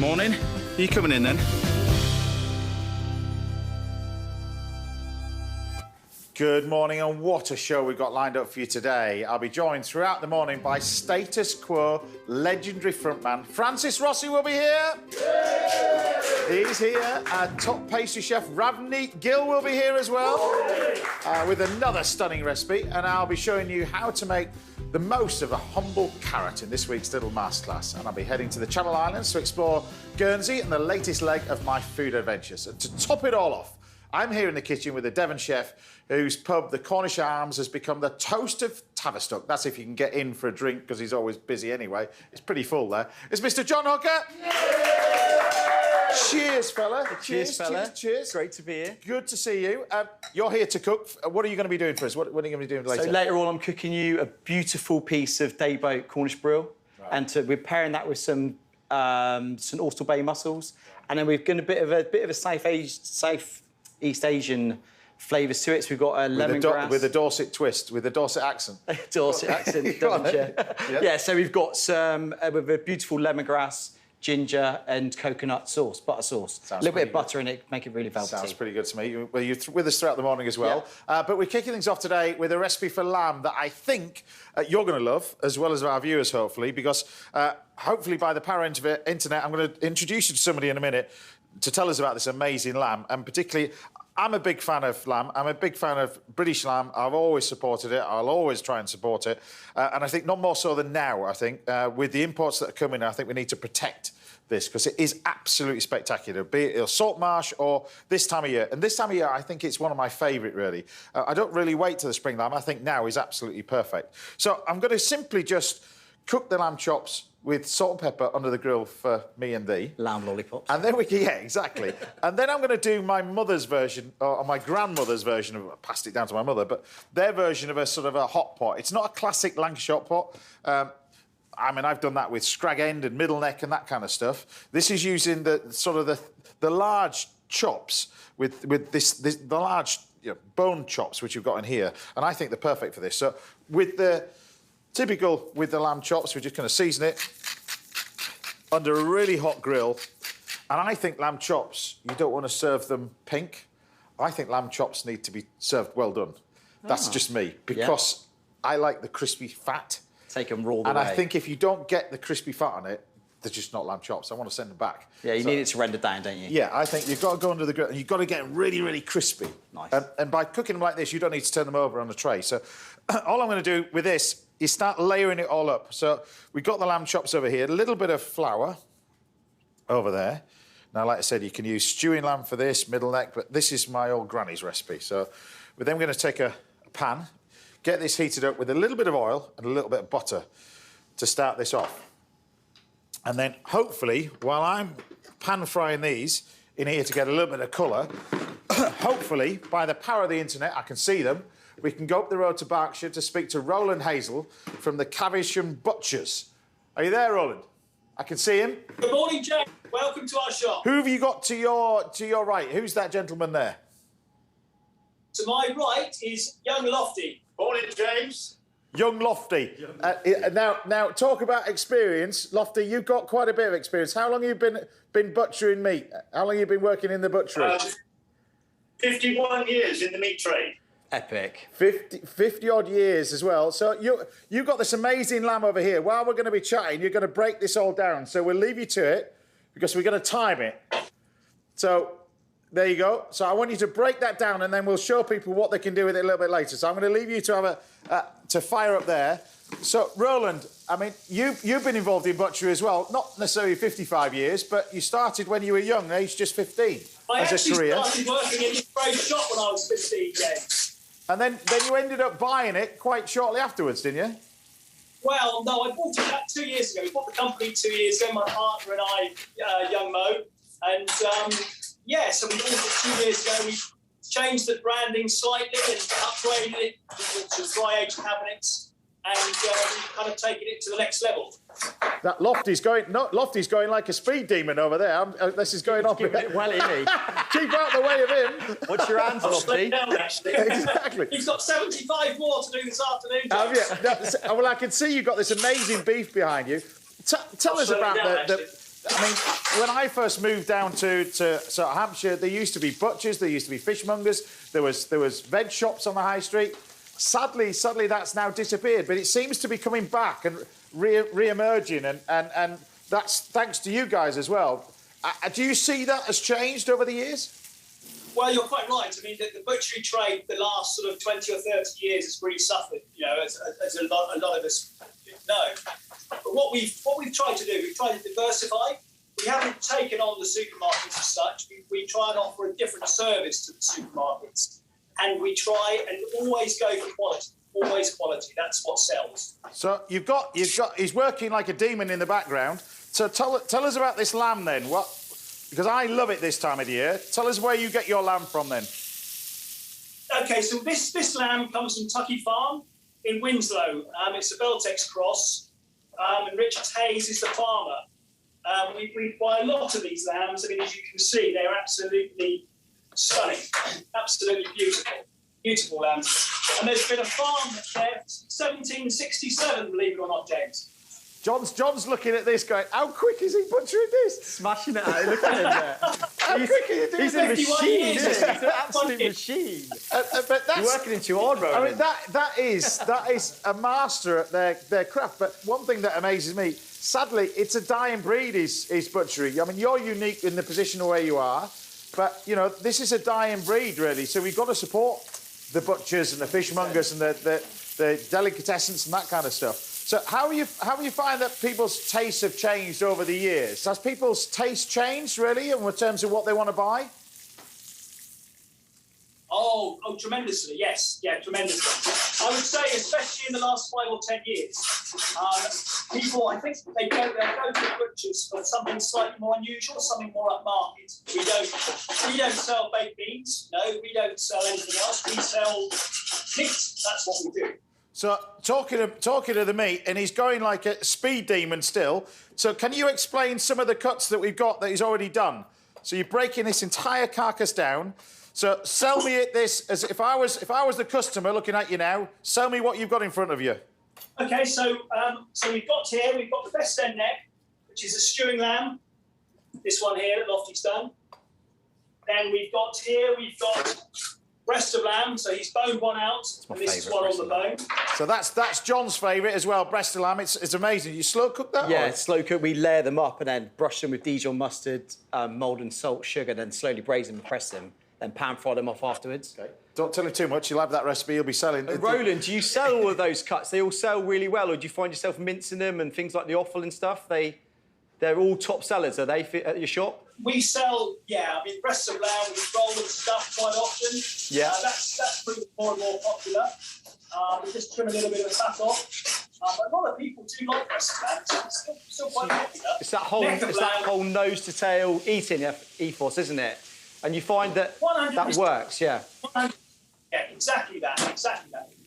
Morning. Are you coming in then? Good morning, and what a show we've got lined up for you today. I'll be joined throughout the morning by Status Quo legendary frontman Francis Rossi will be here. He's here. Top pastry chef Ravneet Gill will be here as well with another stunning recipe, and I'll be showing you how to make the most of a humble carrot in this week's little masterclass. And I'll be heading to the Channel Islands to explore Guernsey and the latest leg of my food adventures. And to top it all off, I'm here in the kitchen with a Devon chef whose pub, the Cornish Arms, has become the toast of Tavistock. That's if you can get in for a drink, because he's always busy anyway. It's pretty full there. It's Mr. John Hooker. Cheers, fella. Cheers, fella. Cheers. Great to be here. Good to see you. You're here to cook. What are you going to be doing for us? What are you going to be doing later? So later on, I'm cooking you a beautiful piece of dayboat Cornish brill, and we're pairing that with some Oyster Bay mussels, and then we've got a bit of a South East Asian flavours to it. So we've got a lemongrass with a Dorset twist, with a Dorset accent. Dorset accent, Devonshire. Yeah. So we've got some with a beautiful lemongrass, ginger, and coconut sauce, butter sauce. A little bit of butter in it, make it really velvety. Sounds pretty good to me. Well, you're with us throughout the morning as well. Yeah. But we're kicking things off today with a recipe for lamb that I think you're going to love, as well as our viewers, hopefully, because hopefully by the power of the internet, I'm going to introduce you to somebody in a minute to tell us about this amazing lamb, and particularly, I'm a big fan of lamb. I'm a big fan of British lamb. I've always supported it. I'll always try and support it. And I think not more so than now, I think. With the imports that are coming, I think we need to protect this, because it is absolutely spectacular, be it salt marsh or this time of year. And this time of year, I think it's one of my favourite, really. I don't really wait till the spring lamb. I think now is absolutely perfect. So I'm going to simply just cook the lamb chops with salt and pepper under the grill for me and thee. Lamb lollipops. And then we can, yeah, exactly. And then I'm going to do my mother's version, or my grandmother's version of, I passed it down to my mother, but their version of a sort of a hot pot. It's not a classic Lancashire hot pot. I mean, I've done that with scrag end and middle neck and that kind of stuff. This is using the sort of the large chops with the large bone chops, which you've got in here. And I think they're perfect for this. So with the typical, with the lamb chops, we're just going to season it under a really hot grill. And I think lamb chops, you don't want to serve them pink. I think lamb chops need to be served well done. That's just me, because I like the crispy fat. Take them raw the way. And I think if you don't get the crispy fat on it, they're just not lamb chops. I want to send them back. Yeah, you need it to render down, don't you? Yeah, I think you've got to go under the grill and you've got to get them really, really crispy. Nice. And by cooking them like this, you don't need to turn them over on a tray. So all I'm going to do with this is start layering it all up. So we've got the lamb chops over here, a little bit of flour over there. Now, like I said, you can use stewing lamb for this, middle neck, but this is my old granny's recipe. So we're then going to take a pan, get this heated up with a little bit of oil and a little bit of butter to start this off. And then, hopefully, while I'm pan-frying these in here to get a little bit of colour, hopefully, by the power of the internet, I can see them. We can go up the road to Berkshire to speak to Roland Hazel from the Caversham Butchers. Are you there, Roland? I can see him. Good morning, Jack. Welcome to our shop. Who have you got to your right? Who's that gentleman there? To my right is young Lofty. Morning, James. Young Lofty. Now, talk about experience. Lofty, you've got quite a bit of experience. How long have you been butchering meat? How long have you been working in the butchery? 51 years in the meat trade. Epic. 50-odd years as well. So you've got this amazing lamb over here. While we're going to be chatting, you're going to break this all down. So we'll leave you to it, because we're going to time it. So there you go. So I want you to break that down, and then we'll show people what they can do with it a little bit later. So I'm going to leave you to have to fire up there. So Roland, I mean, you've been involved in butchery as well. Not necessarily 55 years, but you started when you were young, aged just 15. I as a career. Started working in the trade shop when I was 15, James. And then you ended up buying it quite shortly afterwards, didn't you? Well, no, I bought it about 2 years ago. We bought the company 2 years ago, my partner and I, young Mo. And, so we bought it 2 years ago. We changed the branding slightly and upgraded it to dry age cabinets. And we've kind of taken it to the next level. That Lofty's going like a speed demon over there. This is going on. Well, isn't he? Keep out the way of him. What's your hands, Lofty? Exactly. He's got 75 more to do this afternoon. Have you? Well, I can see you've got this amazing beef behind you. Tell us about I mean, when I first moved down to sort of Hampshire, there used to be butchers, there used to be fishmongers, there was veg shops on the high street. Sadly, that's now disappeared, but it seems to be coming back and re-emerging, and that's thanks to you guys as well. Do you see that has changed over the years? Well, you're quite right. I mean, the butchery trade, the last sort of 20 or 30 years has really suffered, you know, as a lot of us know. But what we've tried to do, we've tried to diversify. We haven't taken on the supermarkets as such. We try and offer a different service to the supermarkets. And we try and always go for quality. Always quality. That's what sells. So you've got. He's working like a demon in the background. So tell us about this lamb then. Because I love it this time of the year. Tell us where you get your lamb from then. OK, so this lamb comes from Tucky Farm in Winslow. It's a Beltex cross, and Richard Hayes is the farmer. We buy a lot of these lambs. I mean, as you can see, they're absolutely stunning, absolutely beautiful lambs. And there's been a farm there, 1767, believe it or not, James. John's looking at this going, how quick is he butchering this? Smashing it out. Look at him there. How quick are you doing He's a this? machine, isn't he? He's an absolute machine. But that's, You're working in too hard, Ronan. I mean, that is a master at their craft. But one thing that amazes me, sadly, it's a dying breed, is butchery. I mean, you're unique in the position where you are, but, you know, this is a dying breed, really. So we've got to support the butchers and the fishmongers and the delicatessens and that kind of stuff. So how you find that people's tastes have changed over the years? Has people's taste changed, really, in terms of what they want to buy? Oh, tremendously, yes. Yeah, tremendously. I would say, especially in the last 5 or 10 years, people, I think they go to the butchers for something slightly more unusual, something more upmarket. We don't sell baked beans, no, we don't sell anything else. We sell meat, that's what we do. So, talking of the meat, and he's going like a speed demon still. So, can you explain some of the cuts that we've got that he's already done? So, you're breaking this entire carcass down. So, sell me this as if I was the customer looking at you now. Sell me what you've got in front of you. Okay, so we've got the best end neck, which is a stewing lamb. This one here that Lofty's done. Then we've got breast of lamb, so he's boned one out, and this is one on the bone. So that's John's favourite as well, breast of lamb. It's amazing. You slow cook that? Yeah, it's slow cook. We layer them up and then brush them with Dijon mustard, Maldon salt, sugar, then slowly braise them and press them, then pan fry them off afterwards. Okay. Don't tell him too much. You'll have that recipe. You'll be selling. Roland, do you sell all of those cuts? They all sell really well, or do you find yourself mincing them and things like the offal and stuff? They're all top sellers, are they, at your shop? We sell, I mean, breasts of lamb, we roll and stuff quite often. Yeah. That's pretty more and more popular. We just trim a little bit of fat off. But a lot of people do like breast of lamb, so it's still quite popular. It's that whole nose to tail eating ethos, isn't it? And you find that 100%. that works, yeah. 100%. Yeah, exactly that.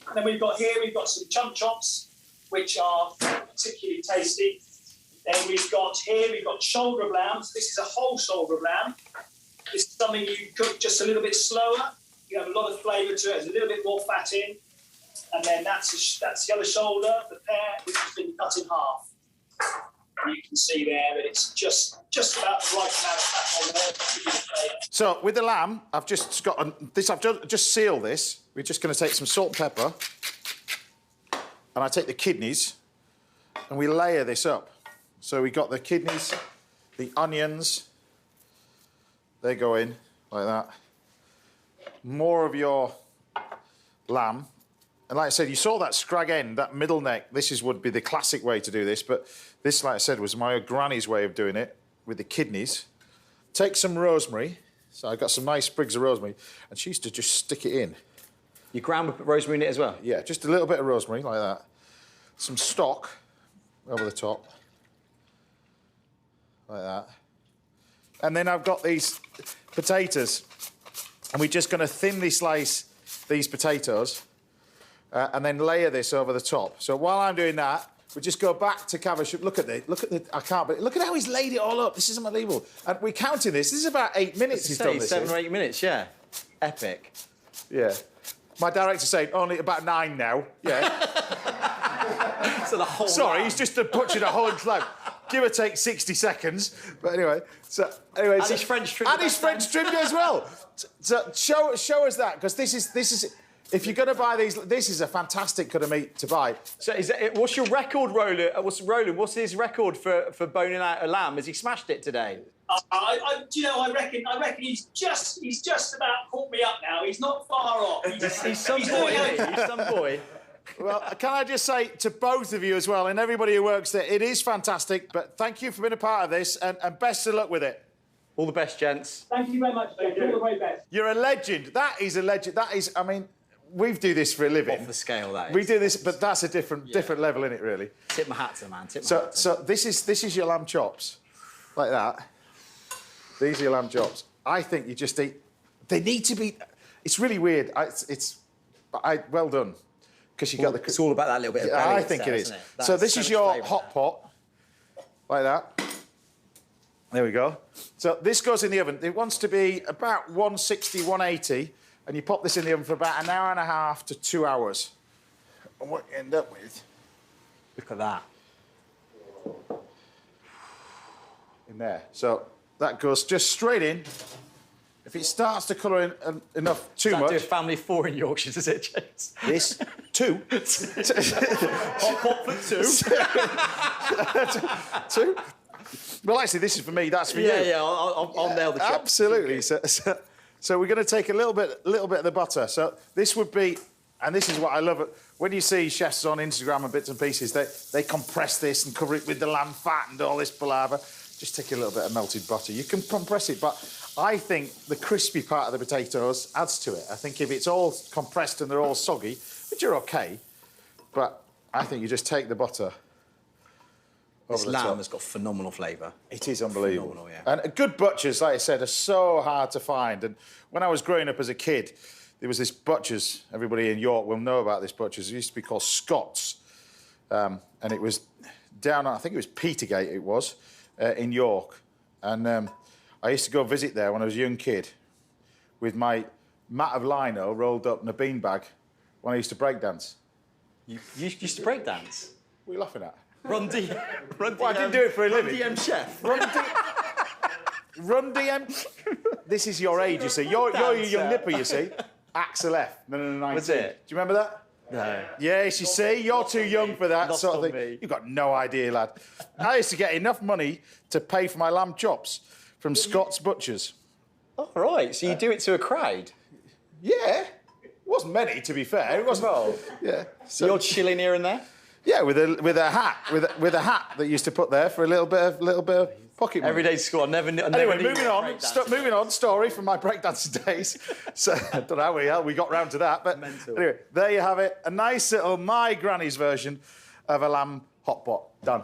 And then we've got some chump chops, which are particularly tasty. Then we've got shoulder of lamb. So this is a whole shoulder of lamb. This is something you cook just a little bit slower. You have a lot of flavour to it. There's a little bit more fat in. And then that's the other shoulder, the pear, which has been cut in half. And you can see there that it's just about the right amount of fat on there. So with the lamb, I've just got this. I've just sealed this. We're just going to take some salt and pepper, and I take the kidneys, and we layer this up. So we got the kidneys, the onions. They go in like that. More of your lamb. And like I said, you saw that scrag end, that middle neck. This would be the classic way to do this, but this, like I said, was my granny's way of doing it with the kidneys. Take some rosemary. So I got some nice sprigs of rosemary, and she used to just stick it in. You ground with rosemary in it as well? Yeah, just a little bit of rosemary like that. Some stock over the top. Like that. And then I've got these potatoes, and we're just going to thinly slice these potatoes and then layer this over the top. So while I'm doing that, we just go back to Cavish. Look at the. I can't. But look at how he's laid it all up. This is unbelievable. And we're counting this. This is about 8 minutes. He's done this. 7 or 8 minutes. Yeah. Epic. Yeah. My director's saying only about 9 now. Yeah. So the whole. Sorry, he's just butchered a whole lamb. give or take 60 seconds. But anyway, and his French trim. And his French trim as well. So show us that, because this is. If you're going to buy these, this is a fantastic cut of meat to buy. So, what's your record, Roland? What's his record for boning out a lamb? Has he smashed it today? I reckon he's just about caught me up now. He's not far off. He's some boy, isn't he? He's some boy. Well, can I just say to both of you as well, and everybody who works there, it is fantastic. But thank you for being a part of this, and best of luck with it. All the best, gents. Thank you very much. All the very best. You're a legend. That is a legend. That is, I mean. We do this for a living. Off the scale, that is. We do this, but that's a different level, isn't it, really? Tip my hat to, man. So this is your lamb chops, like that. These are your lamb chops. I think you just eat. They need to be. It's really weird. Well done, because you got the. It's all about that little bit of belly. I think it is. So this is your hot pot, like that. There we go. So this goes in the oven. It wants to be about 160, 180. And you pop this in the oven for about 1.5 hours to 2 hours. And what you end up with... Look at that. In there. So that goes just straight in. If it starts to colour in enough too much... Do a family 4 in Yorkshire, does it, James? This, 2. Hot pot for 2. 2. Well, actually, this is for me, that's for you. Yeah, I'll nail the chops. Absolutely. So we're going to take a little bit of the butter. So this would be, and this is what I love. When you see chefs on Instagram and bits and pieces, they compress this and cover it with the lamb fat and all this palaver. Just take a little bit of melted butter. You can compress it, but I think the crispy part of the potatoes adds to it. I think if it's all compressed and they're all soggy, which are OK, but I think you just take the butter. This lamb has got phenomenal flavour. It is unbelievable. Phenomenal, yeah. And good butchers, like I said, are so hard to find. And when I was growing up as a kid, there was this butchers, everybody in York will know about this butchers. It used to be called Scott's. And it was down, I think it was Petergate it was, in York. And I used to go visit there when I was a young kid with my mat of lino rolled up in a beanbag when I used to breakdance. You used to break dance? What are you laughing at? Run DM. Well, I didn't do it for a living. Run DM chef. Run DM. This is your age, you see. You're a young nipper, you see. Axel F. No, 19. Was it? Do you remember that? No. Yes, you see, you're too young for that Lost sort of on thing. me. You've got no idea, lad. I used to get enough money to pay for my lamb chops from Scott's Butchers. All right, so you do it to a crowd? Yeah. It wasn't many, to be fair. It wasn't. Well, Yeah. so you're chilling here and there? Yeah, with a hat that you used to put there for a little bit of pocket money. Every day to school. I never Anyway, knew moving on. Story from my breakdancing days. So I don't know how we got round to that, but Mental. anyway, there you have it. A nice little my granny's version of a lamb hot pot. Done.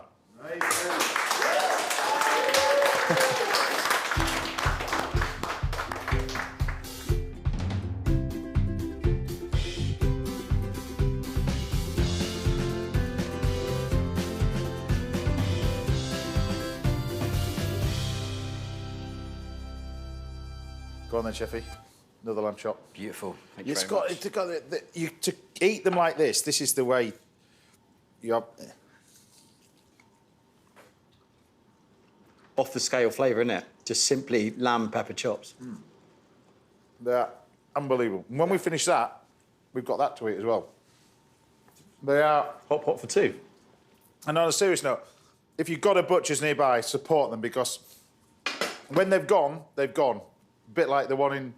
Go on then, Cheffy. Another lamb chop. Beautiful. Thank you It's very got, much. it's got to eat them like this. This is the way you have. Off the scale flavour, isn't it? Just simply lamb pepper chops. They're unbelievable. And when we finish that, we've got that to eat as well. They are. Hot pot for 2. And on a serious note, if you've got a butcher's nearby, support them, because when they've gone, they've gone. A bit like the one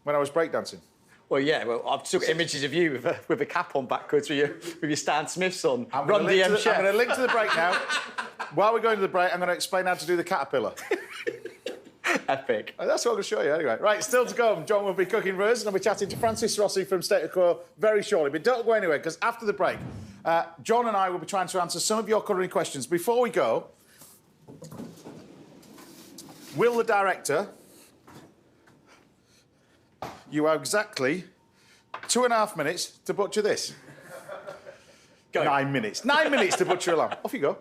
when I was breakdancing. Well, yeah. Well, I've took images of you with a cap on backwards with your Stan Smiths on. I'm Run going DM chef. to link to the break now. While we're going to the break, I'm going to explain how to do the caterpillar. Epic. That's what I'm going to show you anyway. Right, still to come. John will be cooking for us, and I'll be chatting to Francis Rossi from State of Quo very shortly. But don't go anywhere, because after the break, John and I will be trying to answer some of your culinary questions. Before we go, will the director... You have exactly 2.5 minutes to butcher this. Go. 9 minutes. 9 minutes to butcher a lamb. Off you go.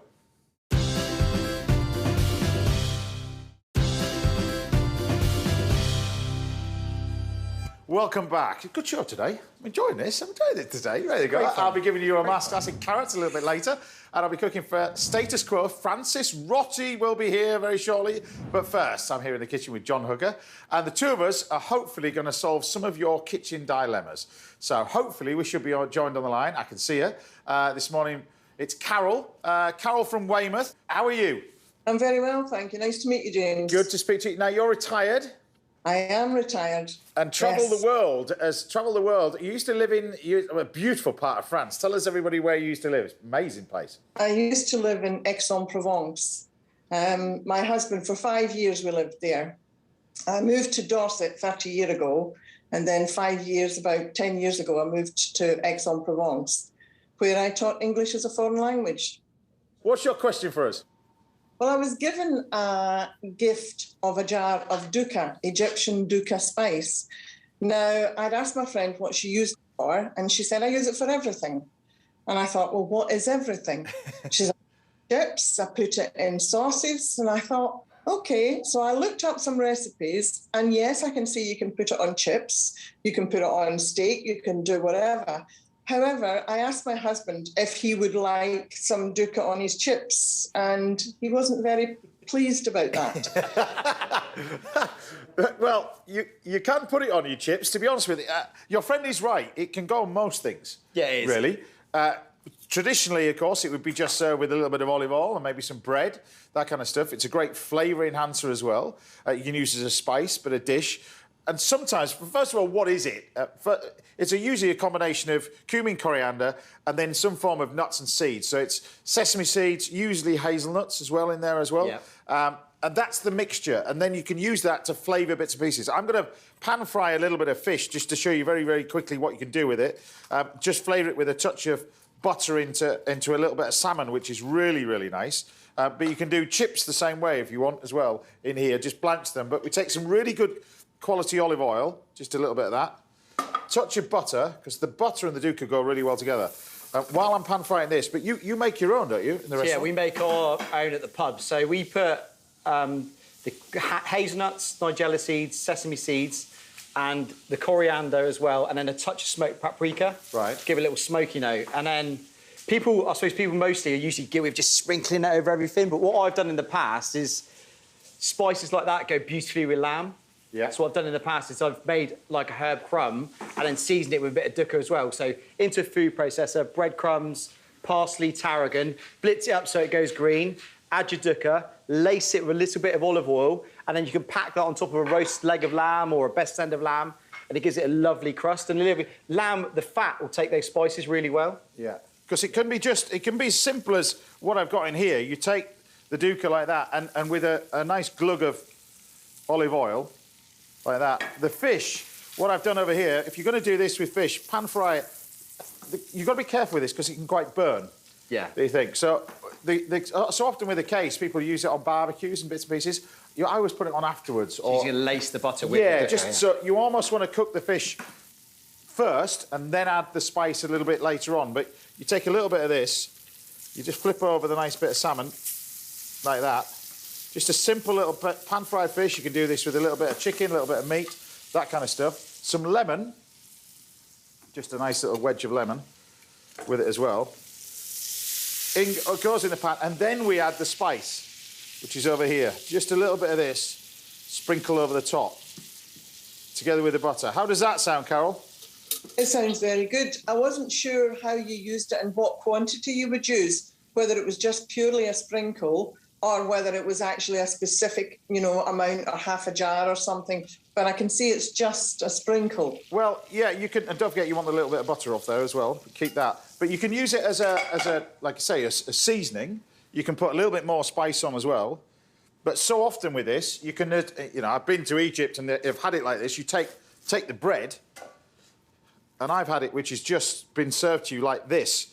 welcome back. Good show today. I'm enjoying this. I'm enjoying it today. There you go. I'll be giving you a master class in carrots a little bit later, and I'll be cooking for Status Quo. Francis Rossi will be here very shortly. But first, I'm here in the kitchen with John Hooker, and the two of us are hopefully going to solve some of your kitchen dilemmas. So hopefully we should be joined on the line. I can see her. This morning, it's Carol. Carol from Weymouth. How are you? I'm very well, thank you. Nice to meet you, James. Good to speak to you. Now, you're retired. I am retired. And travel Yes. the world. You used to live in a beautiful part of France. Tell us, everybody, where you used to live. It's an amazing place. I used to live in Aix-en-Provence. My husband, for 5 years, we lived there. I moved to Dorset 30 years ago, and then 5 years, about 10 years ago, I moved to Aix-en-Provence, where I taught English as a foreign language. What's your question for us? Well, I was given a gift of a jar of dukkha, Egyptian dukkha spice. Now, I'd asked my friend what she used it for, and she said, I use it for everything. And I thought, well, what is everything? She said, chips, I put it in sauces, and I thought, okay. So I looked up some recipes, and yes, I can see you can put it on chips, you can put it on steak, you can do whatever. However, I asked my husband if he would like some dukkha on his chips, and he wasn't very pleased about that. Well, you can put it on your chips, to be honest with you. Your friend is right. It can go on most things. Yeah, it is. Really. Traditionally, of course, it would be just served with a little bit of olive oil and maybe some bread, that kind of stuff. It's a great flavour enhancer as well. You can use it as a spice, but a dish. And sometimes, first of all, what is it? It's usually a combination of cumin, coriander, and then some form of nuts and seeds. So it's sesame seeds, usually hazelnuts as well in there as well. Yeah. And that's the mixture. And then you can use that to flavour bits and pieces. I'm going to pan fry a little bit of fish just to show you very, very quickly what you can do with it. Just flavour it with a touch of butter into a little bit of salmon, which is really, really nice. But you can do chips the same way if you want as well in here. Just blanch them. But we take some really good quality olive oil, just a little bit of that. Touch of butter, because the butter and the dukkha go really well together. While I'm pan frying this, but you make your own, don't you, in the restaurant? Yeah, we make our own at the pub. So we put the hazelnuts, nigella seeds, sesame seeds, and the coriander as well, and then a touch of smoked paprika. Right. To give it a little smoky note. And then I suppose people mostly are usually guilty of just sprinkling that over everything, but what I've done in the past is spices like that go beautifully with lamb. Yeah. So what I've done in the past is I've made like a herb crumb and then seasoned it with a bit of dukkha as well. So into a food processor, breadcrumbs, parsley, tarragon, blitz it up so it goes green, add your dukkha, lace it with a little bit of olive oil, and then you can pack that on top of a roast leg of lamb or a best end of lamb, and it gives it a lovely crust. And lamb, the fat will take those spices really well. Yeah. Because it can be as simple as what I've got in here. You take the dukkha like that, and with a nice glug of olive oil, like that. The fish, what I've done over here, if you're going to do this with fish, pan fry it. You've got to be careful with this because it can quite burn. Yeah. Do you think? So, so often with the case, people use it on barbecues and bits and pieces. I always put it on afterwards. So you're going to lace the butter with yeah, the dukkha, so you almost want to cook the fish first and then add the spice a little bit later on. But you take a little bit of this, you just flip over the nice bit of salmon, like that. Just a simple little pan-fried fish. You can do this with a little bit of chicken, a little bit of meat, that kind of stuff. Some lemon, just a nice little wedge of lemon with it as well. It goes in the pan, and then we add the spice, which is over here. Just a little bit of this, sprinkle over the top, together with the butter. How does that sound, Carol? It sounds very good. I wasn't sure how you used it and what quantity you would use, whether it was just purely a sprinkle or whether it was actually a specific, amount or half a jar or something. But I can see it's just a sprinkle. Well, yeah, you can, and don't forget you want a little bit of butter off there as well. Keep that. But you can use it as a like I say, a seasoning. You can put a little bit more spice on as well. But so often with this, you can, I've been to Egypt and they've had it like this. You take the bread, and I've had it which has just been served to you like this,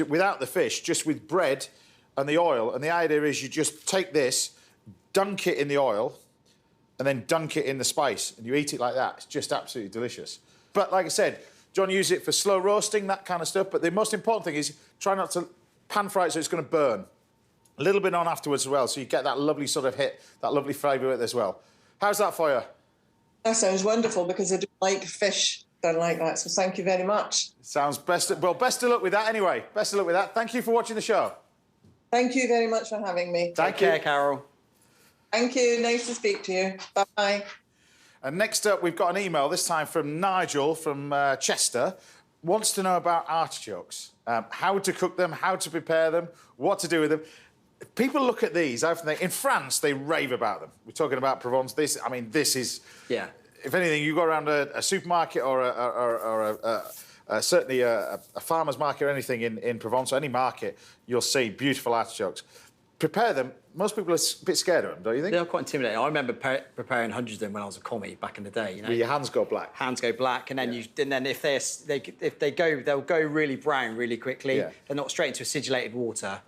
without the fish, just with bread and the oil. And the idea is you just take this, dunk it in the oil, and then dunk it in the spice, and you eat it like that. It's just absolutely delicious. But like I said, John used it for slow roasting, that kind of stuff. But the most important thing is try not to pan fry it so it's going to burn. A little bit on afterwards as well, so you get that lovely sort of hit, that lovely flavour with it as well. How's that for you? That sounds wonderful because I do like fish done like that. So thank you very much. Sounds best of luck with that anyway. Best of luck with that. Thank you for watching the show. Thank you very much for having me. Take care, Carol. Thank you. Nice to speak to you. Bye-bye. And next up, we've got an email, this time from Nigel from Chester. Wants to know about artichokes. How to cook them, how to prepare them, what to do with them. People look at these, in France, they rave about them. We're talking about Provence. This is... Yeah. If anything, you go around a supermarket or certainly a farmer's market or anything in Provence, or any market, you'll see beautiful artichokes. Prepare them. Most people are a bit scared of them, don't you think? They're quite intimidating. I remember preparing hundreds of them when I was a commie back in the day. You know, where your hands go black. Hands go black, and then they'll go really brown really quickly. Yeah. They're not straight into acidulated water.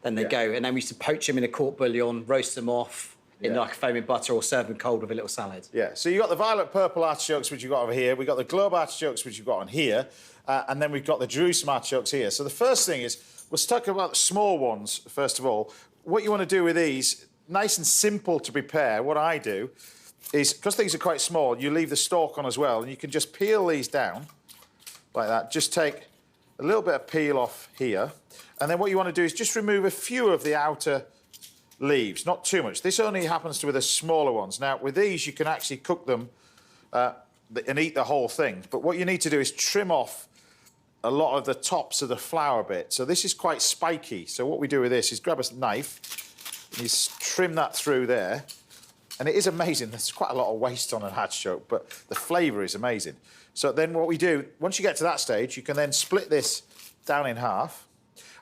Then they go, and then we used to poach them in a court bouillon, roast them off in like a foaming butter, or serve them cold with a little salad. Yeah. So you've got the violet purple artichokes, which you've got over here. We've got the globe artichokes, which you've got on here, and then we've got the Jerusalem artichokes here. So the first thing is, let's talk about the small ones first of all. What you want to do with these, nice and simple to prepare, what I do is, because these are quite small, you leave the stalk on as well, and you can just peel these down like that. Just take a little bit of peel off here, and then what you want to do is just remove a few of the outer leaves, not too much. This only happens to with the smaller ones. Now, with these, you can actually cook them and eat the whole thing, but what you need to do is trim off a lot of the tops of the flower bit. So this is quite spiky. So what we do with this is grab a knife and you trim that through there. And it is amazing. There's quite a lot of waste on an artichoke, but the flavour is amazing. So then what we do, once you get to that stage, you can then split this down in half.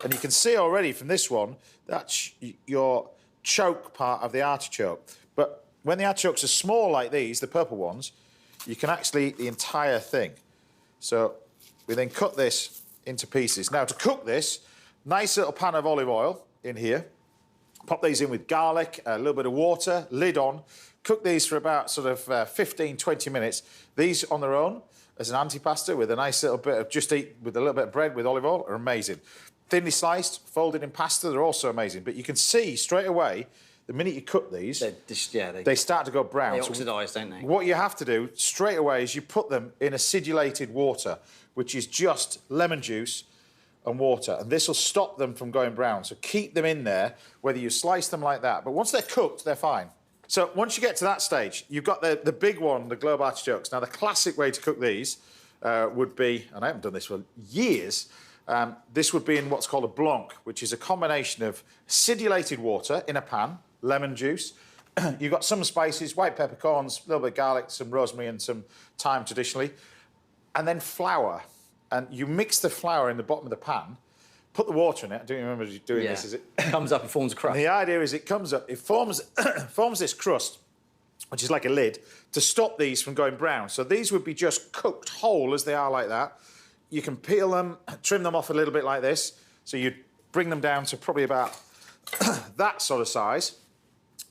And you can see already from this one, that's your choke part of the artichoke. But when the artichokes are small like these, the purple ones, you can actually eat the entire thing. So we then cut this into pieces. Now, to cook this, nice little pan of olive oil in here. Pop these in with garlic, a little bit of water, lid on. Cook these for about sort of 15, 20 minutes. These on their own, as an antipasta with a nice little bit of, just eat with a little bit of bread with olive oil, are amazing. Thinly sliced, folded in pasta, they're also amazing. But you can see straight away, the minute you cook these, they start to go brown. They oxidise, don't they? What you have to do straight away is you put them in acidulated water, which is just lemon juice and water, and this will stop them from going brown. So keep them in there, whether you slice them like that. But once they're cooked, they're fine. So once you get to that stage, you've got the big one, the globe artichokes. Now, the classic way to cook these would be, and I haven't done this for years, this would be in what's called a blanc, which is a combination of acidulated water in a pan, lemon juice. You've got some spices, white peppercorns, a little bit of garlic, some rosemary and some thyme traditionally, and then flour. And you mix the flour in the bottom of the pan, put the water in it. I don't remember doing this. Is it comes up and forms a crust. And the idea is it comes up, it forms this crust, which is like a lid, to stop these from going brown. So these would be just cooked whole as they are like that. You can peel them, trim them off a little bit like this. So you bring them down to probably about that sort of size.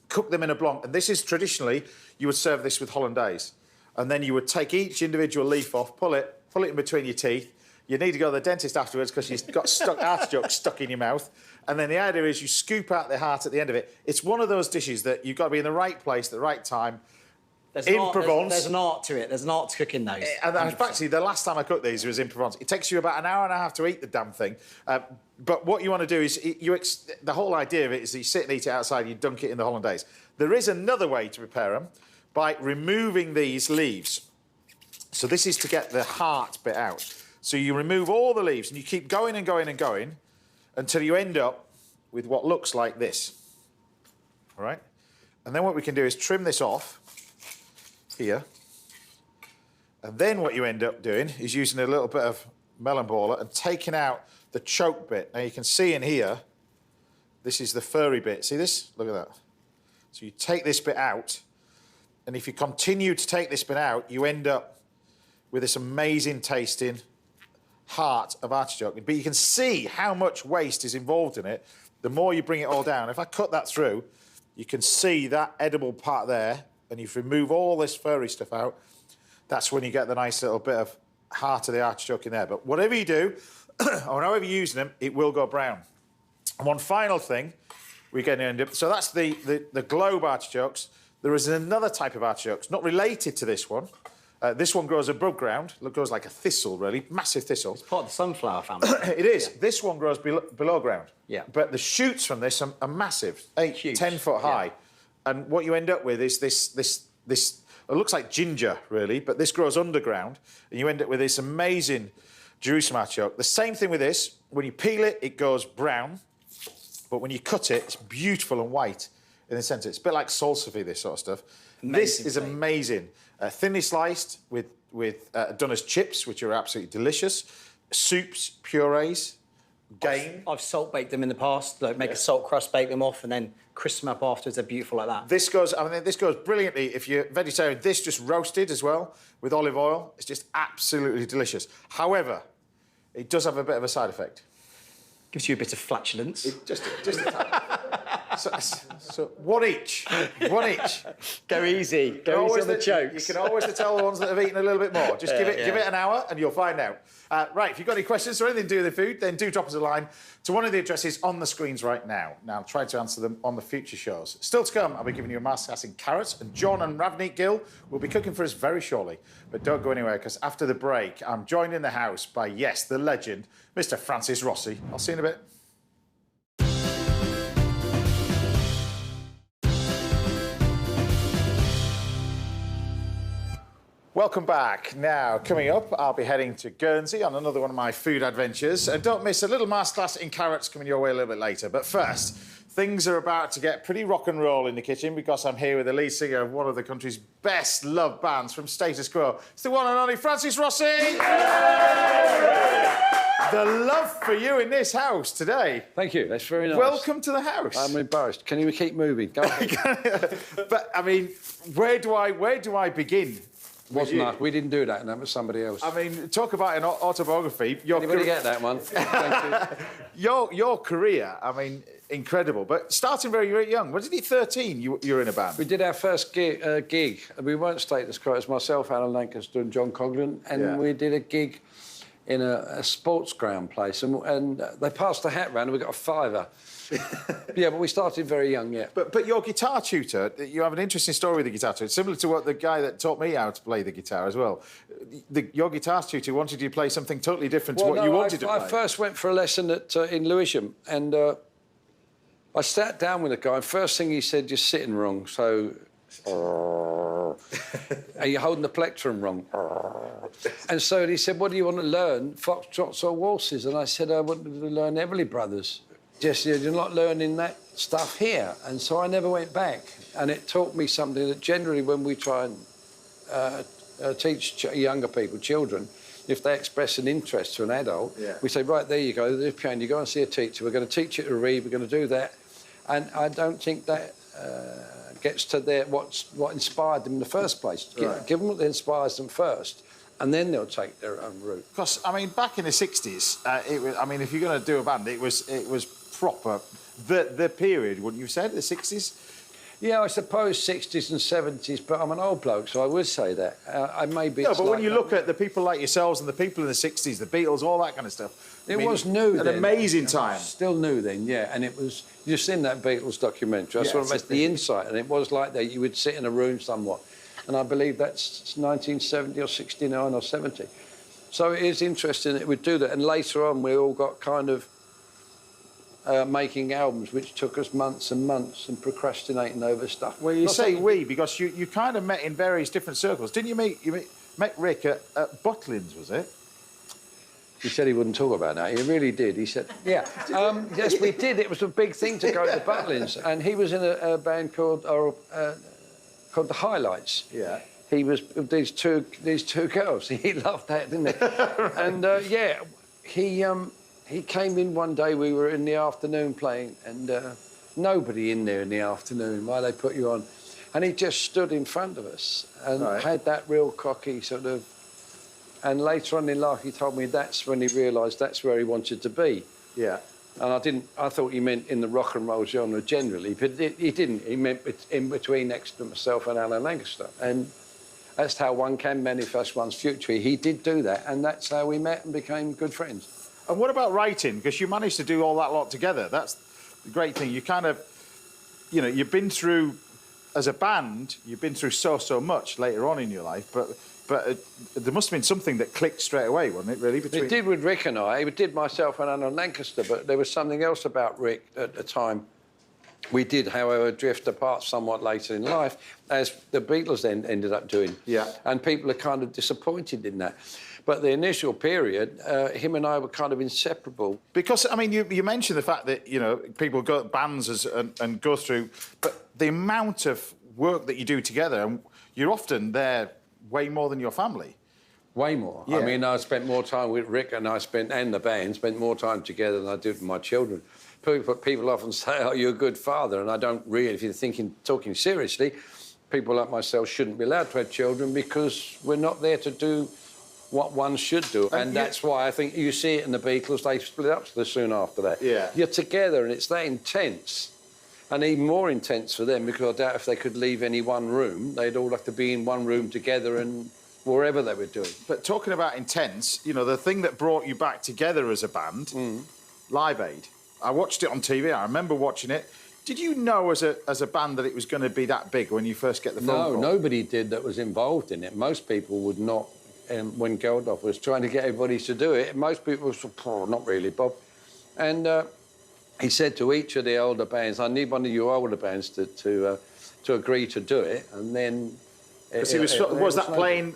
Cook them in a blanc. And this is traditionally, you would serve this with hollandaise. And then you would take each individual leaf off, pull it in between your teeth. You need to go to the dentist afterwards because you've got artichokes stuck in your mouth. And then the idea is you scoop out the heart at the end of it. It's one of those dishes that you've got to be in the right place at the right time. Provence. There's an art to it. There's an art to cooking those. And actually, the last time I cooked these was in Provence. It takes you about an hour and a half to eat the damn thing. But what you want to do is, the whole idea of it is that you sit and eat it outside, you dunk it in the hollandaise. There is another way to prepare them, by removing these leaves. So this is to get the heart bit out. So you remove all the leaves and you keep going and going and going until you end up with what looks like this. All right? And then what we can do is trim this off here. And then what you end up doing is using a little bit of melon baller and taking out the choke bit. Now you can see in here, this is the furry bit. See this? Look at that. So you take this bit out, and if you continue to take this bit out, you end up with this amazing tasting heart of artichoke. But you can see how much waste is involved in it the more you bring it all down. If I cut that through, you can see that edible part there, and if you remove all this furry stuff out, that's when you get the nice little bit of heart of the artichoke in there. But whatever you do, or however you're using them, it will go brown. And one final thing we're going to end up... So that's the globe artichokes. There is another type of artichokes, not related to this one. This one grows above ground. It grows like a thistle, really, massive thistle. It's part of the sunflower family. It is. Yeah. This one grows below ground. Yeah. But the shoots from this are massive, 10 foot high. Yeah. And what you end up with is this. It looks like ginger, really, but this grows underground, and you end up with this amazing Jerusalem artichoke. The same thing with this. When you peel it, it goes brown, but when you cut it, it's beautiful and white in the centre. It's a bit like salsify, this sort of stuff. Amazing this is amazing. Thinly sliced done as chips, which are absolutely delicious. Soups, purees, game. I've salt baked them in the past. Like make a salt crust, bake them off, and then crisp them up afterwards. They're beautiful like that. This goes brilliantly if you're vegetarian. This just roasted as well with olive oil. It's just absolutely delicious. However, it does have a bit of a side effect. Gives you a bit of flatulence. Just so one each. One each. Go easy. Go easy on the jokes. You can always tell the ones that have eaten a little bit more. Just give it an hour and you'll find out. Right, if you've got any questions or anything to do with the food, then do drop us a line to one of the addresses on the screens right now. Now, I'll try to answer them on the future shows. Still to come, I'll be giving you a masterclass in carrots, and John and Ravneet Gill will be cooking for us very shortly. But don't go anywhere, because after the break, I'm joined in the house by, yes, the legend, Mr. Francis Rossi. I'll see you in a bit. Welcome back. Now, coming up, I'll be heading to Guernsey on another one of my food adventures. And don't miss a little masterclass in carrots coming your way a little bit later. But first, things are about to get pretty rock and roll in the kitchen because I'm here with the lead singer of one of the country's best loved bands from Status Quo. It's the one and only Francis Rossi! The love for you in this house today. Thank you, that's very nice. Welcome to the house. I'm embarrassed. Can you keep moving? Go ahead. But, I mean, where do I begin? Wasn't us. We didn't do that, and that was somebody else. I mean, talk about an autobiography. Anybody get that one? Thank you. Your career, I mean, incredible. But starting very, very young. When did you 13? You were in a band. We did our first gig. We weren't Status Quo. It was myself, Alan Lancaster, and John Coghlan, and we did a gig in a sports ground place, and they passed the hat round, and we got a fiver. Yeah, but we started very young, yeah. But your guitar tutor, you have an interesting story with the guitar tutor, similar to what the guy that taught me how to play the guitar as well. Your guitar tutor wanted you to play something totally different to what you wanted to play. I first went for a lesson in Lewisham, and I sat down with a guy, and first thing he said, you're sitting wrong, so... Are you holding the plectrum wrong? And so he said, what do you want to learn, foxtrots or waltzes? And I said, I want to learn Everly Brothers. Just, you're not learning that stuff here. And so I never went back. And it taught me something that generally when we try and teach younger people, children, if they express an interest to an adult, we say, right, there you go, there's piano, you go and see a teacher, we're going to teach you to read, we're going to do that. And I don't think that gets to what inspired them in the first place. Right. Give them what inspires them first, and then they'll take their own route. Because, I mean, back in the 60s, if you're going to do a band, it was proper, the period, wouldn't you have said, the 60s? Yeah, I suppose 60s and 70s, but I'm an old bloke, so I would say that. I may be... No, but when you look at the people like yourselves and the people in the 60s, the Beatles, all that kind of stuff... It was new then. An amazing time. Still new then, yeah, and it was... You've seen that Beatles documentary, that's what makes the insight, and it was like that. You would sit in a room somewhat, and I believe that's 1970 or 69 or 70. So it is interesting that we'd do that, and later on we all got kind of making albums, which took us months and months and procrastinating over stuff. Well, you say we, because you kind of met in various different circles. Didn't you meet Rick at Butlins, was it? He said he wouldn't talk about that. He really did. He said, yeah. Yes, we did. It was a big thing to go to Butlins. And he was in a band called The Highlights. Yeah. He was with these two girls. He loved that, didn't he? And, he came in one day, we were in the afternoon playing, and nobody in there in the afternoon, why they put you on. And he just stood in front of us and had that real cocky sort of... And later on in life, he told me that's when he realised that's where he wanted to be. Yeah. And I thought he meant in the rock and roll genre generally, but he didn't. He meant in between next to myself and Alan Lancaster. And that's how one can manifest one's future. He did do that, and that's how we met and became good friends. And what about writing? Because you managed to do all that lot together. That's the great thing. You kind of, you've been through as a band, you've been through so much later on in your life, but there must have been something that clicked straight away, wasn't it, really? It did with Rick and I. It did myself and Alan Lancaster, but there was something else about Rick at the time. We did, however, drift apart somewhat later in life, as the Beatles then ended up doing. Yeah. And people are kind of disappointed in that. But the initial period, him and I were kind of inseparable. Because, I mean, you mentioned the fact that, you know, people go bands and go through, but the amount of work that you do together, and you're often there way more than your family. Way more. Yeah. I mean, I spent more time with Rick and the band spent more time together than I did with my children. People often say, oh, you're a good father, and I don't really, if you're talking seriously, people like myself shouldn't be allowed to have children because we're not there to do what one should do. And that's why I think you see it in the Beatles, they split up soon after that. Yeah. You're together and it's that intense. And even more intense for them, because I doubt if they could leave any one room, they'd all have to be in one room together and wherever they were doing. But talking about intense, you know, the thing that brought you back together as a band, Live Aid. I watched it on TV. I remember watching it. Did you know as a band that it was going to be that big when you first get the phone call? No, nobody did that was involved in it. Most people would not. When Geldof was trying to get everybody to do it, most people were, oh, not really, Bob. And he said to each of the older bands, I need one of your older bands to agree to do it. And then... Was that playing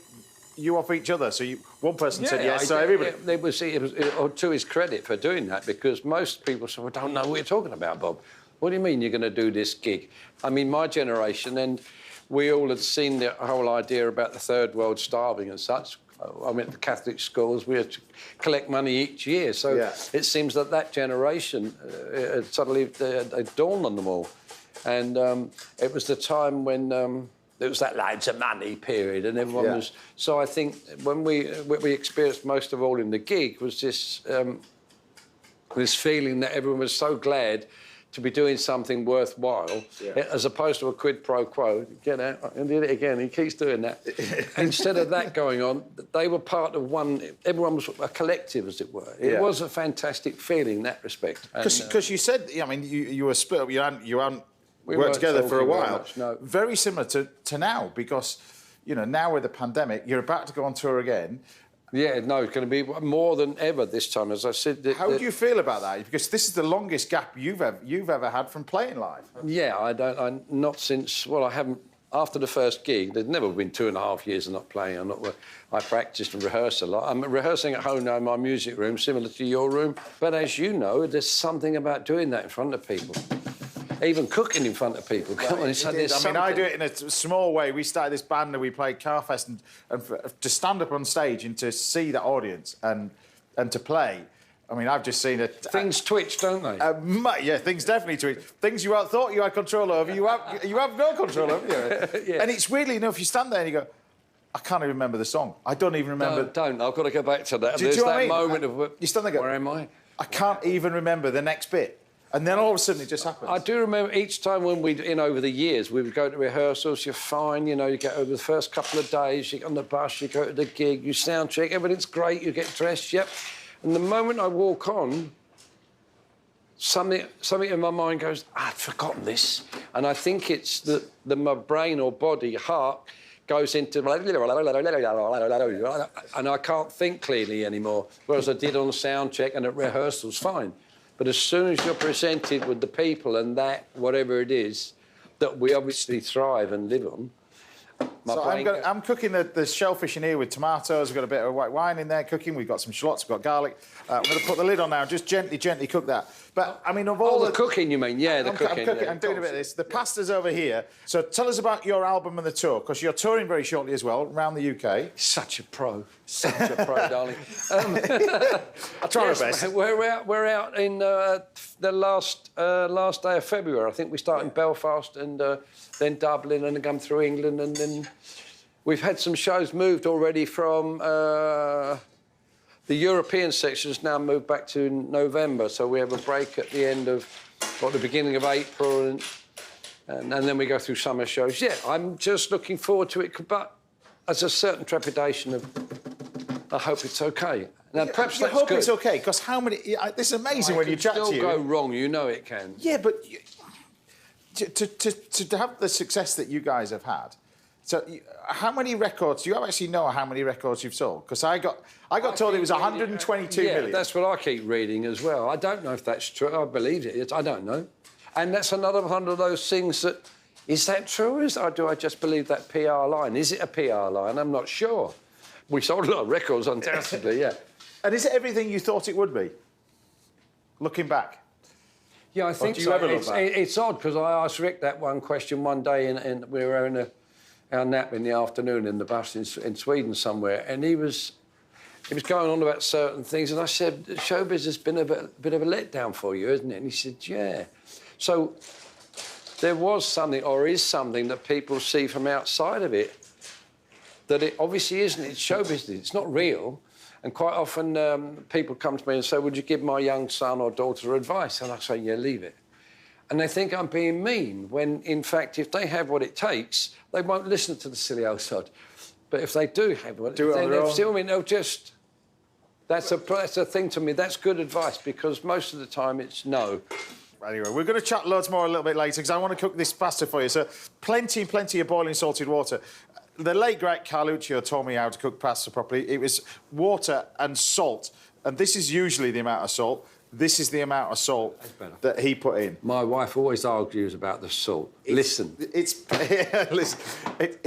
you off each other? So one person said yes, so everybody... It was to his credit for doing that, because most people said, well, I don't know what you're talking about, Bob. What do you mean you're going to do this gig? I mean, my generation, and we all had seen the whole idea about the third world starving and such. I went to Catholic schools. We had to collect money each year. So it seems that generation suddenly it dawned on them all. And it was the time when there was that loads of money period, and everyone was... So I think when we experienced most of all in the gig was this feeling that everyone was so glad to be doing something worthwhile, as opposed to a quid pro quo. Get out and did it again. He keeps doing that. Instead of that going on, they were part of one. Everyone was a collective, as it were. It was a fantastic feeling in that respect. Because you said, I mean, you were split up. You hadn't worked together for a while. Much, no. Very similar to now, because you know now with the pandemic, you're about to go on tour again. Yeah, no, it's going to be more than ever this time, as I said. How do you feel about that? Because this is the longest gap you've ever had from playing live. Yeah, not since... Well, I haven't... After the first gig, there's never been 2.5 years of not playing. I practiced and rehearsed a lot. I'm rehearsing at home now in my music room, similar to your room. But as you know, there's something about doing that in front of people. Even cooking in front of people. Come on, I do it in a small way. We started this band and we played Carfest, and to stand up on stage and to see the audience and to play. I mean, I've just seen it. Things twitch, don't they? Yeah, things definitely twitch. Things you thought you had control over, you have no control over. Yeah. And it's weirdly enough, you stand there and you go, I can't even remember the song. I don't even remember. No, don't. I've got to go back to that. There's that moment of... You stand there and go, where am I? I can't even remember the next bit. And then all of a sudden it just happens. I do remember each time when over the years, we would go to rehearsals, you're fine, you know, you get over the first couple of days, you get on the bus, you go to the gig, you sound check, everything's great, you get dressed, And the moment I walk on, something in my mind goes, I'd forgotten this. And I think it's that my brain or body, heart, goes into... and I can't think clearly anymore, whereas I did on sound check and at rehearsals, fine. But as soon as you're presented with the people and that, whatever it is, that we obviously thrive and live on... I'm cooking the shellfish in here with tomatoes. We've got a bit of white wine in there cooking. We've got some shallots, we've got garlic. I'm going to put the lid on now and just gently cook that. But, I mean, of all the cooking, you mean? Yeah, cooking. I'm doing a bit of this. The pasta's over here. So tell us about your album and the tour, because you're touring very shortly as well, around the UK. Such a pro, darling. I try my best. We're out in the last day of February. I think we start in Belfast and then Dublin and then come through England, and then we've had some shows moved already from... The European section has now moved back to November, so we have a break at the end of, the beginning of April, and then we go through summer shows. Yeah, I'm just looking forward to it, but there's a certain trepidation of, I hope it's OK. Now, perhaps that's good. I hope it's OK, because how many... This is amazing when you chat to you. It can still go wrong, you know it can. Yeah, but... to have the success that you guys have had. So, how many records? Do you actually know how many records you've sold? Because I got told it was 122 million. Yeah, that's what I keep reading as well. I don't know if that's true. I believe it is. I don't know. And that's another one of those things that, is that true? Or do I just believe that PR line? Is it a PR line? I'm not sure. We sold a lot of records, undoubtedly, yeah. And is it everything you thought it would be? Looking back. Yeah, I think so. It's odd because I asked Rick that one question one day, and we were having our nap in the afternoon in the bus in Sweden somewhere, and he was going on about certain things, and I said, showbiz has been a bit of a letdown for you, isn't it? And he said, yeah. So there was something, or is something, that people see from outside of it that it obviously isn't. It's show business. It's not real. And quite often people come to me and say, would you give my young son or daughter advice? And I say, yeah, leave it. And they think I'm being mean, when, in fact, if they have what it takes, they won't listen to the silly old sod. But if they do have what it takes, they'll just... That's a thing to me. That's good advice, because most of the time it's no. Anyway, we're going to chat loads more a little bit later, because I want to cook this pasta for you. So plenty of boiling salted water. The late, great Carluccio taught me how to cook pasta properly. It was water and salt. And this is usually the amount of salt. This is the amount of salt that he put in. My wife always argues about the salt. Listen. It's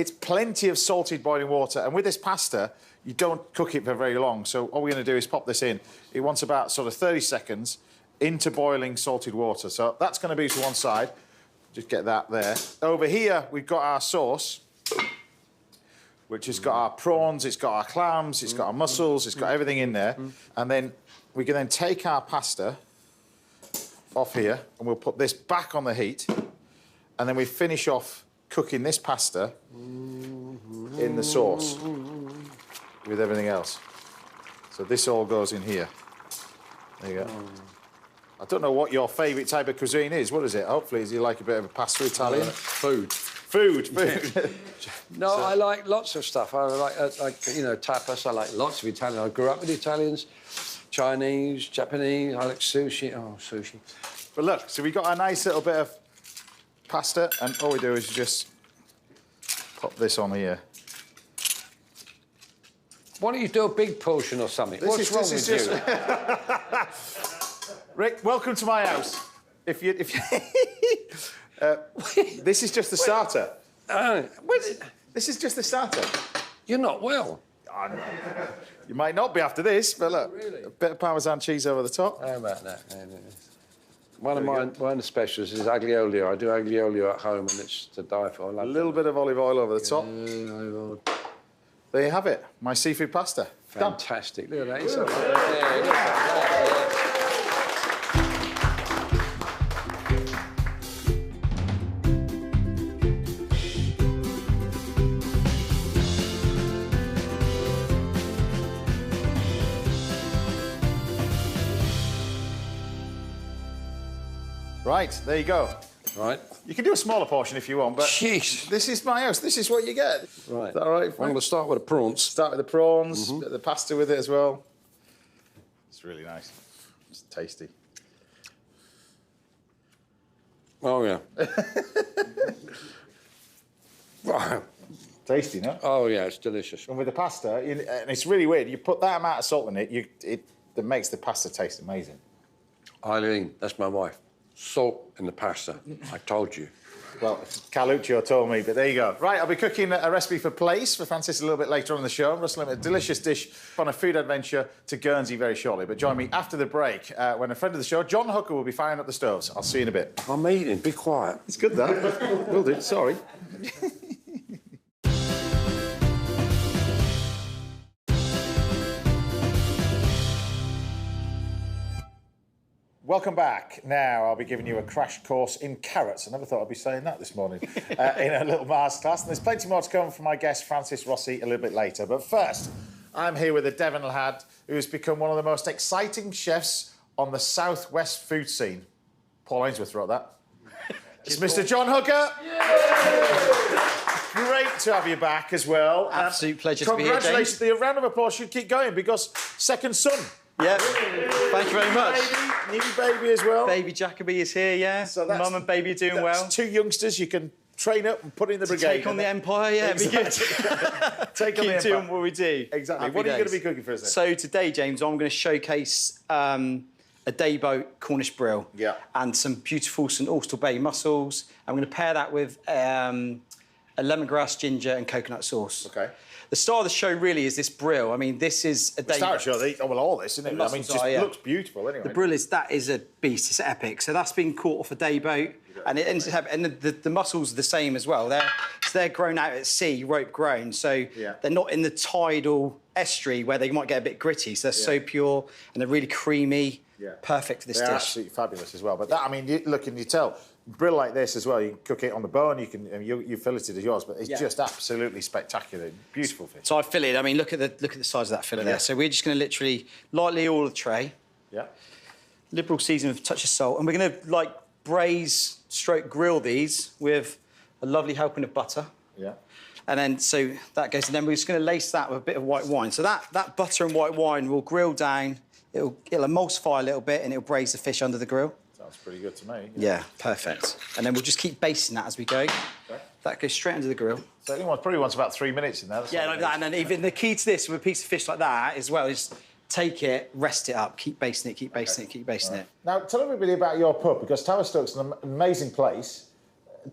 plenty of salted boiling water. And with this pasta, you don't cook it for very long. So all we're going to do is pop this in. It wants about sort of 30 seconds into boiling salted water. So that's going to be to one side. Just get that there. Over here, we've got our sauce, which has got our prawns, it's got our clams, it's got our mussels, it's got everything in there. And then we can then take our pasta off here, and we'll put this back on the heat, and then we finish off cooking this pasta in the sauce with everything else. So this all goes in here. There you go. I don't know what your favourite type of cuisine is. What is it? Hopefully, is you like a bit of a pasta Italian? Food. Food. No, so, I like lots of stuff. I like tapas. I like lots of Italian. I grew up with Italians, Chinese, Japanese. I like sushi. Oh, sushi. But look, so we got a nice little bit of pasta, and all we do is just pop this on here. Why don't you do a big portion or something? What's wrong with you? Rick, welcome to my house. If you this is just the starter. This is just the starter. You're not well. You might not be after this, but look, really? A bit of Parmesan cheese over the top. How about that? One of the specials is aglio. I do aglio at home, and it's to die for. A little bit of olive oil over the top. There you have it, my seafood pasta. Fantastic. Done. Look at that. It's look at that. Right, there you go. Right. You can do a smaller portion if you want, but jeez, this is my house. This is what you get. Right. Is that all right? I'm going to start with the prawns. Start with the prawns, bit of the pasta with it as well. It's really nice. It's tasty. Oh, yeah. Wow. Tasty, no? Oh, yeah, it's delicious. And with the pasta, and it's really weird, you put that amount of salt in it, that makes the pasta taste amazing. Eileen, that's my wife. Salt in the pasta. I told you. Well, Carluccio told me, but there you go. Right, I'll be cooking a recipe for Place for Francis a little bit later on in the show. Rustling a delicious dish on a food adventure to Guernsey very shortly. But join me after the break when a friend of the show, John Hooker, will be firing up the stoves. I'll see you in a bit. I'm eating. Be quiet. It's good, that. Will do. Sorry. Welcome back. Now I'll be giving you a crash course in carrots. I never thought I'd be saying that this morning in a little masterclass. And there's plenty more to come from my guest, Francis Rossi, a little bit later. But first, I'm here with a Devon lad who's become one of the most exciting chefs on the southwest food scene. Paul Ainsworth wrote that. It's Mr. John Hooker. Yay! Great to have you back as well. Absolute pleasure to be here, Congratulations. The round of applause should keep going because second son. Yeah, thank you very much. new baby as well. Baby Jacoby is here, yeah. So that's, Mum and baby are doing well. Two youngsters you can train up and put in the brigade. Take on the empire, yeah, Exactly. be good. Take on the Keep doing empire. what we do. Exactly. Happy What are you going to days. be cooking for us then? So today, James, I'm going to showcase a day boat Cornish brill. Yeah. And some beautiful St Austell Bay mussels. I'm going to pair that with a lemongrass, ginger and coconut sauce. Okay. The star of the show really is this brill. I mean, this is a day Start show. Well, all this, isn't it? I mean, it mussels just are, yeah. looks beautiful anyway. The brill that is a beast. It's epic. So that's been caught off a day boat, and it ends up and the mussels are the same as well. They're grown out at sea, rope grown, so they're not in the tidal estuary where they might get a bit gritty. So they're so pure and they're really creamy. Yeah. Perfect for this They're dish. absolutely fabulous as well. But that, I mean, look and you tell. Brill like this as well. You can cook it on the bone. You can you filleted as yours, but it's just absolutely spectacular. Beautiful fish. So I fillet. I mean, look at the size of that fillet there. So we're just going to literally lightly oil the tray. Yeah. Liberal season with a touch of salt, and we're going to like braise, stroke grill these with a lovely helping of butter. Yeah. And then so that goes, and then we're just going to lace that with a bit of white wine. So that butter and white wine will grill down. It'll emulsify a little bit, and it'll braise the fish under the grill. Sounds pretty good to me. Yeah, perfect. And then we'll just keep basting that as we go. Okay. That goes straight under the grill. So anyone probably wants about 3 minutes in there. Yeah, like that. And then even the key to this with a piece of fish like that as well is take it, rest it up, keep basting it, keep basting it, keep basting it. Now, tell everybody about your pub, because Tavistock's an amazing place.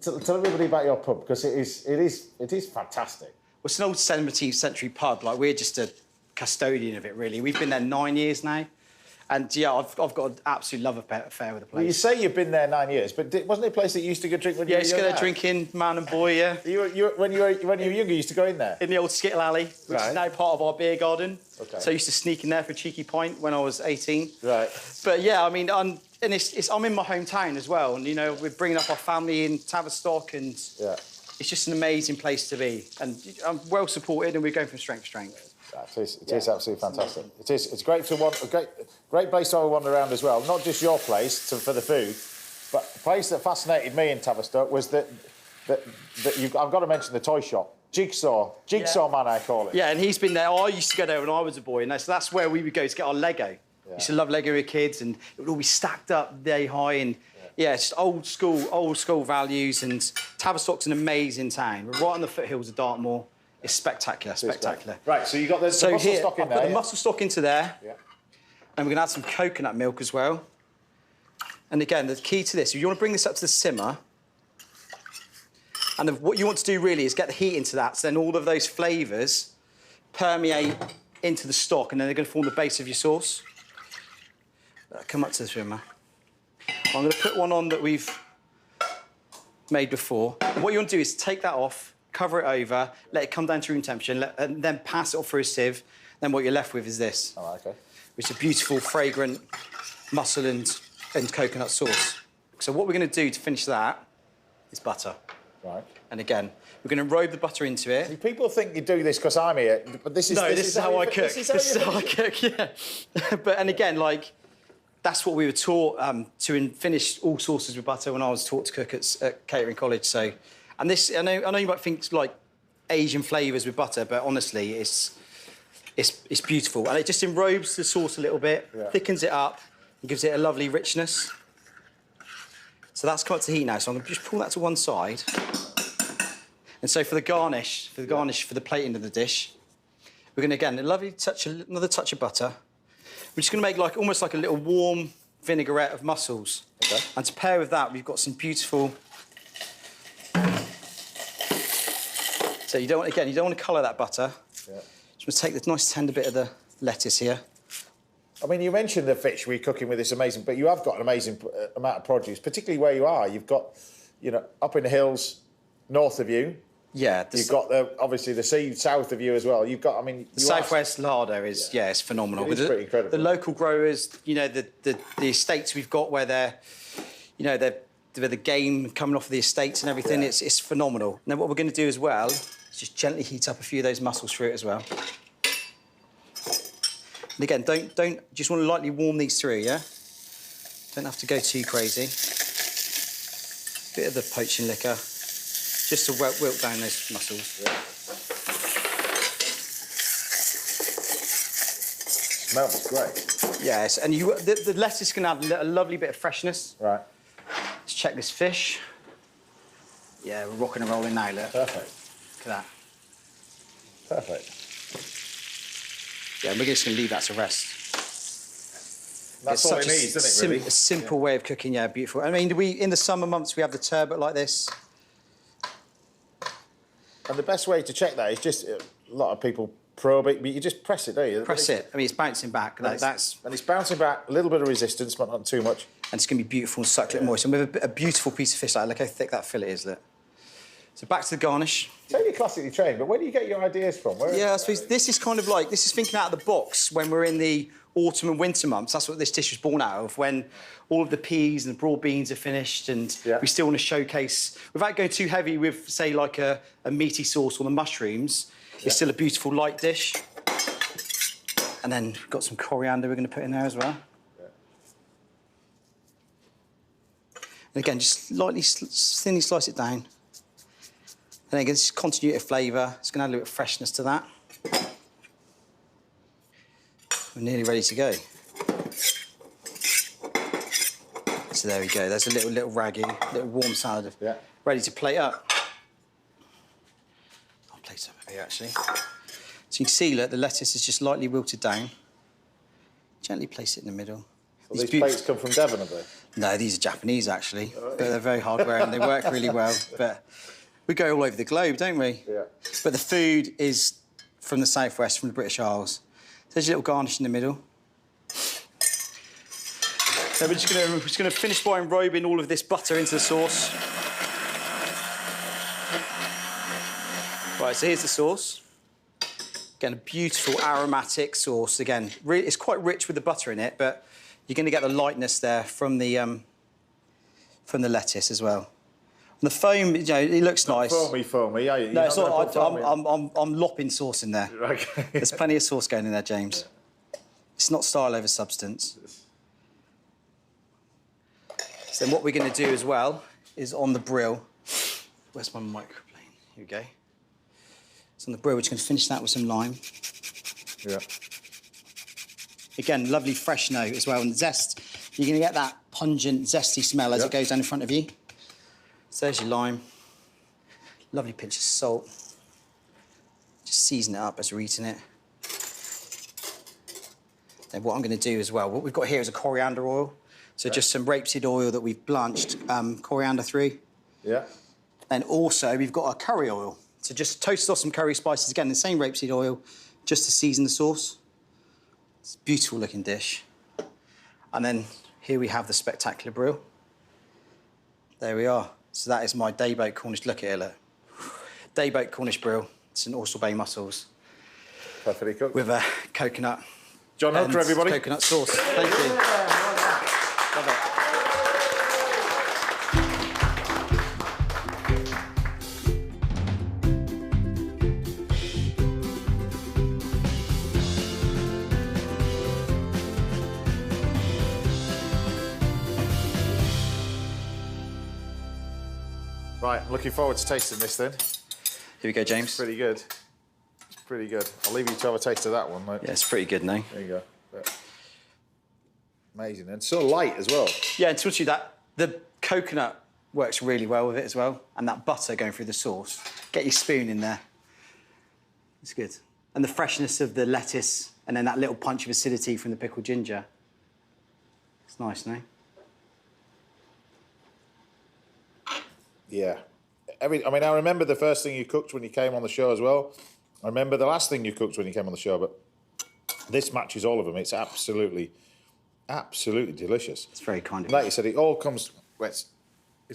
Tell everybody about your pub, because it is fantastic. Well, it's an old 17th century pub. Like, we're just a custodian of it, really. We've been there 9 years now. And, yeah, I've got an absolute love affair with the place. Well, you say you've been there 9 years, but wasn't it a place that you used to go drink when you were Yeah, young? used to go drinking, man and boy, yeah. When you were younger, you used to go in there? In the old Skittle Alley, which is now part of our beer garden. Okay. So I used to sneak in there for a cheeky pint when I was 18. Right. But, yeah, I mean, I'm in my hometown as well. And, you know, we're bringing up our family in Tavistock, and it's just an amazing place to be. And I'm well supported, and we're going from strength to strength. It is absolutely fantastic. It is. It's great to great place to wander around as well. Not just your place for the food, but the place that fascinated me in Tavistock was that I've got to mention the toy shop, Jigsaw Man, I call it. Yeah, and he's been there. I used to go there when I was a boy, and so that's where we would go to get our Lego. Yeah. Used to love Lego with kids, and it would all be stacked up day high, and it's old school values. And Tavistock's an amazing town. We're right on the foothills of Dartmoor. It's spectacular. Right, so you got the mussel stock in there. I'll put the mussel stock into there, and we're going to add some coconut milk as well. And again, the key to this, if you want to bring this up to the simmer, and what you want to do really is get the heat into that, so then all of those flavours permeate into the stock, and then they're going to form the base of your sauce. Come up to the simmer. I'm going to put one on that we've made before. And what you want to do is take that off, cover it over, let it come down to room temperature, and then pass it off through a sieve. Then what you're left with is this. Oh, okay. Which is a beautiful, fragrant mussel and coconut sauce. So what we're going to do to finish that is butter. Right. And again, we're going to robe the butter into it. People think you do this because I'm here, but this is how I cook. This is how I cook, yeah. And again, like, that's what we were taught to finish all sauces with butter when I was taught to cook at catering college. So, and this, I know you might think like Asian flavours with butter, but honestly, it's beautiful, and it just enrobes the sauce a little bit, thickens it up, and gives it a lovely richness. So that's come up to heat now. So I'm going to just pull that to one side. And so for the garnish, for the plating of the dish, we're going to again another touch of butter. We're just going to make almost like a little warm vinaigrette of mussels. Okay. And to pair with that, we've got some beautiful. So you don't want to colour that butter. Yeah. Just take the nice tender bit of the lettuce here. I mean, you mentioned the fish we're cooking with this amazing, but you have got an amazing amount of produce, particularly where you are. You've got, up in the hills north of you. Yeah. You've got obviously the sea south of you as well. You've got, the Southwest larder is, it's phenomenal. It's pretty incredible. The local growers, the estates we've got where they're the game coming off of the estates and everything, it's phenomenal. Now what we're going to do as well is just gently heat up a few of those mussels through it as well. And again, don't just want to lightly warm these through, yeah? Don't have to go too crazy. Bit of the poaching liquor, just to wilt down those mussels. Smells great. Yes, and the lettuce can add a lovely bit of freshness. Right. Let's check this fish. Yeah, we're rocking and rolling now, look. Perfect. Look at that. Perfect. Yeah, and we're just going to leave that to rest. That's all it needs, isn't it, really? A simple way of cooking, yeah, beautiful. I mean, in the summer months, we have the turbot like this. And the best way to check that is just, a lot of people probe it, but you just press it, don't you? Press it. I mean, it's bouncing back. And it's bouncing back, a little bit of resistance, but not too much. And it's going to be beautiful and succulent moist. And with a beautiful piece of fish like that, look how thick that fillet is, look. So back to the garnish. So you're classically trained, but where do you get your ideas from? Yeah, I suppose this is kind of like, this is thinking out of the box when we're in the autumn and winter months. That's what this dish was born out of, when all of the peas and the broad beans are finished and we still want to showcase, without going too heavy with, say, like a meaty sauce or the mushrooms, it's still a beautiful light dish. And then we've got some coriander we're going to put in there as well. And again, just lightly, thinly slice it down. And again, it's continuity of flavour. It's going to add a little bit of freshness to that. We're nearly ready to go. So there we go. There's a little raggy, little warm salad ready to plate up. I'll plate it up here, actually. So you can see, look, the lettuce is just lightly wilted down. Gently place it in the middle. Well, these plates come from Devon, have they? No, these are Japanese, actually. But they're very hard wearing. They work really well. But we go all over the globe, don't we? Yeah. But the food is from the southwest, from the British Isles. So there's a little garnish in the middle. So we're just gonna finish by enrobing all of this butter into the sauce. Right, so here's the sauce. Again, a beautiful aromatic sauce. Again, it's quite rich with the butter in it, but you're going to get the lightness there from the lettuce as well. And the foam, you know, it looks nice. Foamy, yeah. No, it's not. I'm lopping sauce in there. Okay. There's plenty of sauce going in there, James. Yeah. It's not style over substance. So then what we're going to do as well is on the brill. Where's my microplane? Here we go. So on the brill, we're just going to finish that with some lime. Yeah. Again, lovely fresh note as well, and zest. You're going to get that pungent, zesty smell as it goes down in front of you. So there's your lime. Lovely pinch of salt. Just season it up as we're eating it. Then what I'm going to do as well, what we've got here is a coriander oil. So just some rapeseed oil that we've blanched coriander through. Yeah. And also we've got a curry oil. So just toast off some curry spices, again, the same rapeseed oil, just to season the sauce. It's a beautiful looking dish. And then here we have the spectacular brill. There we are. So that is my day-baked Cornish, look at it, look. Day-baked Cornish brill. It's an Orsal Bay mussels. Perfectly cooked. With a coconut. John Hooker, everybody. Coconut sauce. Thank you. Love it. Right, I'm looking forward to tasting this then. Here we go, James. It's pretty good. It's pretty good. I'll leave you to have a taste of that one, mate. Yeah, it's pretty good now. There you go. Yeah. Amazing. And so light as well. Yeah, and to you that, the coconut works really well with it as well, and that butter going through the sauce. Get your spoon in there. It's good. And the freshness of the lettuce, and then that little punch of acidity from the pickled ginger. It's nice, no? Yeah. I mean, I remember the first thing you cooked when you came on the show as well. I remember the last thing you cooked when you came on the show, but this matches all of them. It's absolutely delicious. It's very kind of you. Like you said, it all comes... It's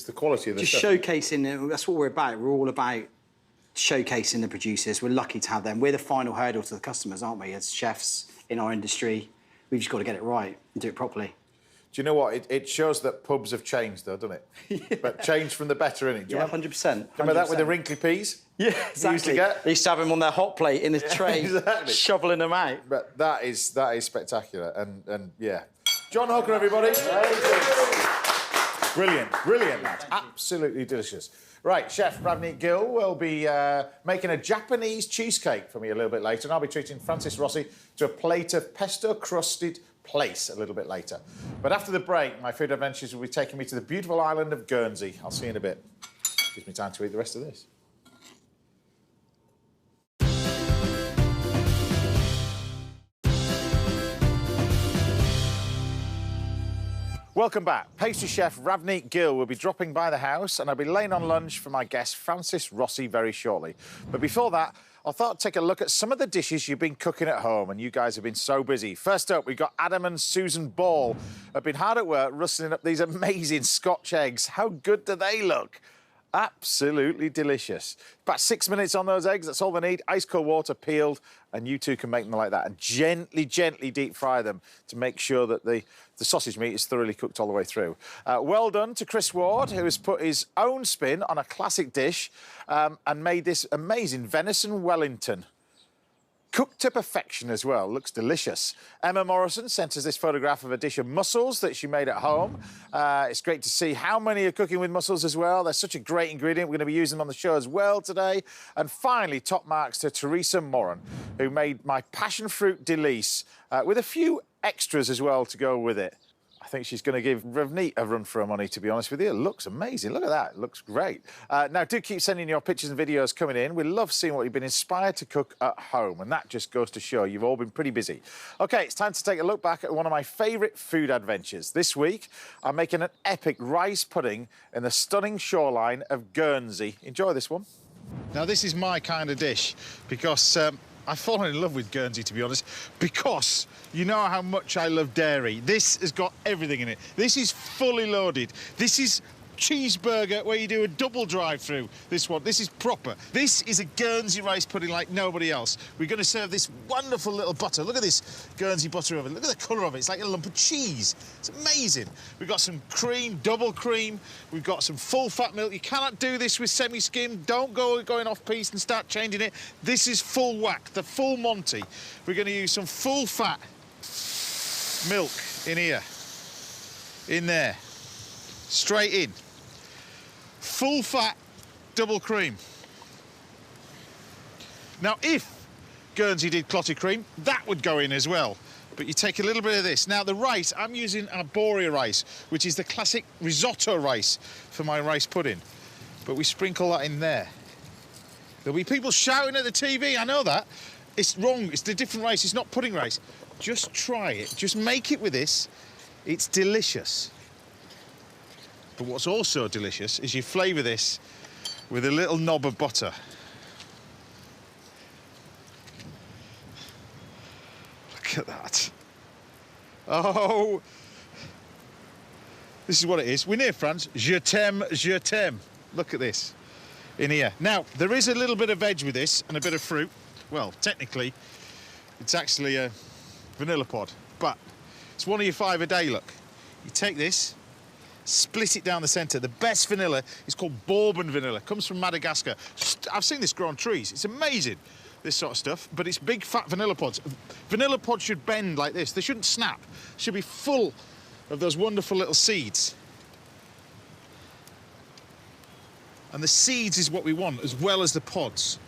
the quality of the stuff. Just showcasing, that's what we're about. We're all about showcasing the producers. We're lucky to have them. We're the final hurdle to the customers, aren't we, as chefs in our industry? We've just got to get it right and do it properly. Do you know what? It shows that pubs have changed, though, doesn't it? Yeah. But changed from the better, innit? Yeah, 100%. Remember that with the wrinkly peas? Yeah, exactly. You used to get? They used to have them on their hot plate in the tray, exactly. Shoveling them out. But that is spectacular, and yeah. John Hooker, everybody. Brilliant, brilliant. That's absolutely delicious. Right, Chef Ravneet Gill will be making a Japanese cheesecake for me a little bit later, and I'll be treating Francis Rossi to a plate of pesto-crusted plaice a little bit later. But after the break, my food adventures will be taking me to the beautiful island of Guernsey. I'll see you in a bit. Gives me time to eat the rest of this. Welcome back. Pastry chef Ravneet Gill will be dropping by the house, and I'll be laying on lunch for my guest Francis Rossi very shortly. But before that, I thought I'd take a look at some of the dishes you've been cooking at home, and you guys have been so busy. First up, we've got Adam and Susan Ball, who have been hard at work rustling up these amazing Scotch eggs. How good do they look? Absolutely delicious. About 6 minutes on those eggs, that's all they need. Ice cold water, peeled, and you two can make them like that. And gently, gently deep fry them to make sure that the sausage meat is thoroughly cooked all the way through. Well done to Chris Ward, who has put his own spin on a classic dish and made this amazing venison Wellington. Cooked to perfection as well, looks delicious. Emma Morrison sent us this photograph of a dish of mussels that she made at home. It's great to see how many are cooking with mussels as well. They're such a great ingredient. We're going to be using them on the show as well today. And finally, top marks to Teresa Moran, who made my passion fruit delice with a few extras as well to go with it. I think she's going to give Ravneet a run for her money, to be honest with you. It looks amazing. Look at that. It looks great. Now, do keep sending your pictures and videos coming in. We love seeing what you've been inspired to cook at home, and that just goes to show you've all been pretty busy. OK, it's time to take a look back at one of my favourite food adventures. This week, I'm making an epic rice pudding in the stunning shoreline of Guernsey. Enjoy this one. Now, this is my kind of dish because I've fallen in love with Guernsey, to be honest, because you know how much I love dairy. This has got everything in it. This is fully loaded. This is cheeseburger where you do a double drive-through. This one, this is proper. This is a Guernsey rice pudding like nobody else. We're going to serve this wonderful little butter. Look at this Guernsey butter oven. Look at the colour of it. It's like a lump of cheese. It's amazing. We've got some cream, double cream. We've got some full-fat milk. You cannot do this with semi-skim. Don't go going off-piece and start changing it. This is full whack, the full Monty. We're going to use some full-fat milk in here, in there, straight in. Full fat double cream. Now, if Guernsey did clotted cream, that would go in as well. But you take a little bit of this. Now, the rice, I'm using arboria rice, which is the classic risotto rice for my rice pudding. But we sprinkle that in there. There'll be people shouting at the TV, I know that. It's wrong, it's the different rice, it's not pudding rice. Just try it, just make it with this. It's delicious. But what's also delicious is you flavour this with a little knob of butter. Look at that. Oh, this is what it is. We're near France. Je t'aime, je t'aime. Look at this in here. Now, there is a little bit of veg with this and a bit of fruit. Well, technically, it's actually a vanilla pod, but it's one of your 5 a day, look. You take this, split it down the centre. The best vanilla is called Bourbon vanilla. It comes from Madagascar. I've seen this grow on trees. It's amazing, this sort of stuff, but it's big, fat vanilla pods. Vanilla pods should bend like this. They shouldn't snap. They should be full of those wonderful little seeds. And the seeds is what we want, as well as the pods.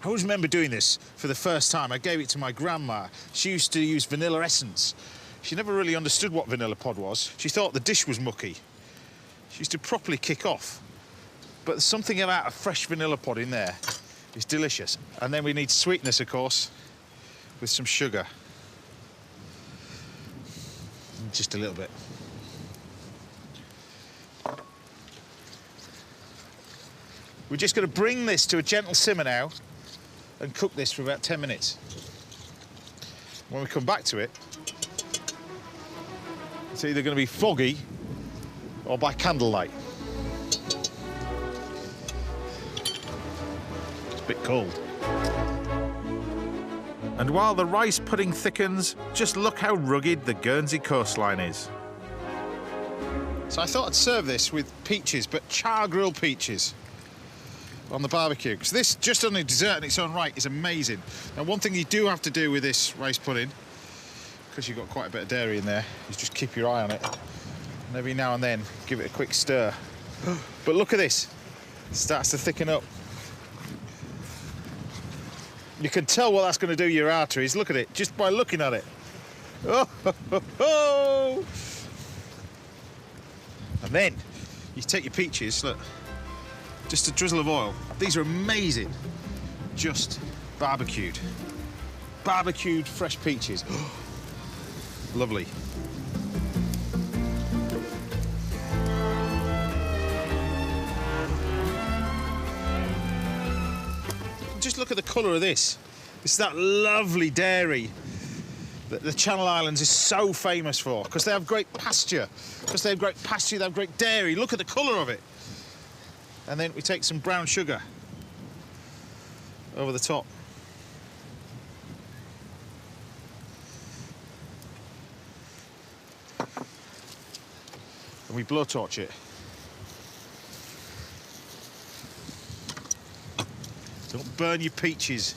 I always remember doing this for the first time. I gave it to my grandma. She used to use vanilla essence. She never really understood what vanilla pod was. She thought the dish was mucky. She used to properly kick off. But there's something about a fresh vanilla pod in there. It's delicious. And then we need sweetness, of course, with some sugar. Just a little bit. We're just going to bring this to a gentle simmer now and cook this for about 10 minutes. When we come back to it, it's either going to be foggy or by candlelight. It's a bit cold. And while the rice pudding thickens, just look how rugged the Guernsey coastline is. So I thought I'd serve this with peaches, but char-grilled peaches on the barbecue, because this, just on a dessert in its own right, is amazing. Now, one thing you do have to do with this rice pudding, because you've got quite a bit of dairy in there, is just keep your eye on it. And every now and then, give it a quick stir. But look at this. It starts to thicken up. You can tell what that's going to do to your arteries. Look at it, just by looking at it. Oh, ho, ho, ho. And then you take your peaches, look, just a drizzle of oil. These are amazing. Just barbecued. Barbecued fresh peaches. Lovely. Just look at the colour of this. This is that lovely dairy that the Channel Islands is so famous for, because they have great pasture. Because they have great pasture, they have great dairy. Look at the colour of it. And then we take some brown sugar over the top. And we blowtorch it. Don't burn your peaches.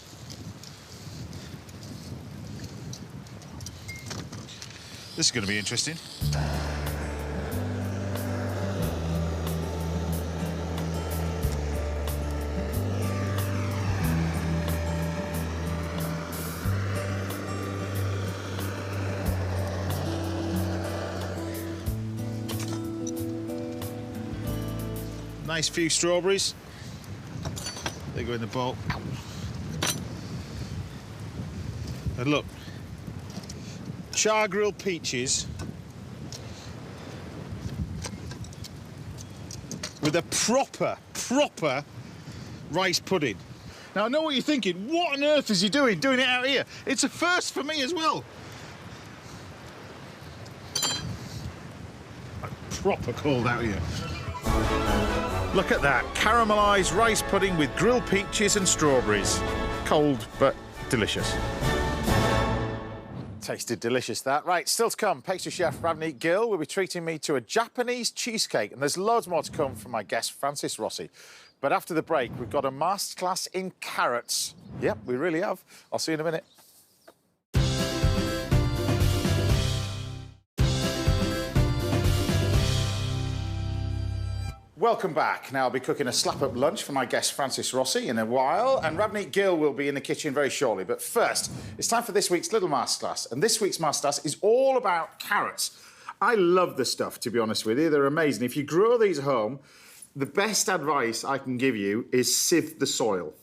This is going to be interesting. Nice few strawberries. They go in the bowl. And look, char grilled peaches with a proper rice pudding. Now I know what you're thinking, what on earth is he doing it out here? It's a first for me as well. Proper cold out here. Look at that, caramelised rice pudding with grilled peaches and strawberries. Cold, but delicious. Tasted delicious, that. Right, still to come, pastry chef Ravneet Gill will be treating me to a Japanese cheesecake, and there's loads more to come from my guest, Francis Rossi. But after the break, we've got a masterclass in carrots. Yep, we really have. I'll see you in a minute. Welcome back. Now I'll be cooking a slap-up lunch for my guest Francis Rossi in a while, and Ravneet Gill will be in the kitchen very shortly. But first, it's time for this week's little masterclass, and this week's masterclass is all about carrots. I love the stuff, to be honest with you. They're amazing. If you grow these at home, the best advice I can give you is sieve the soil.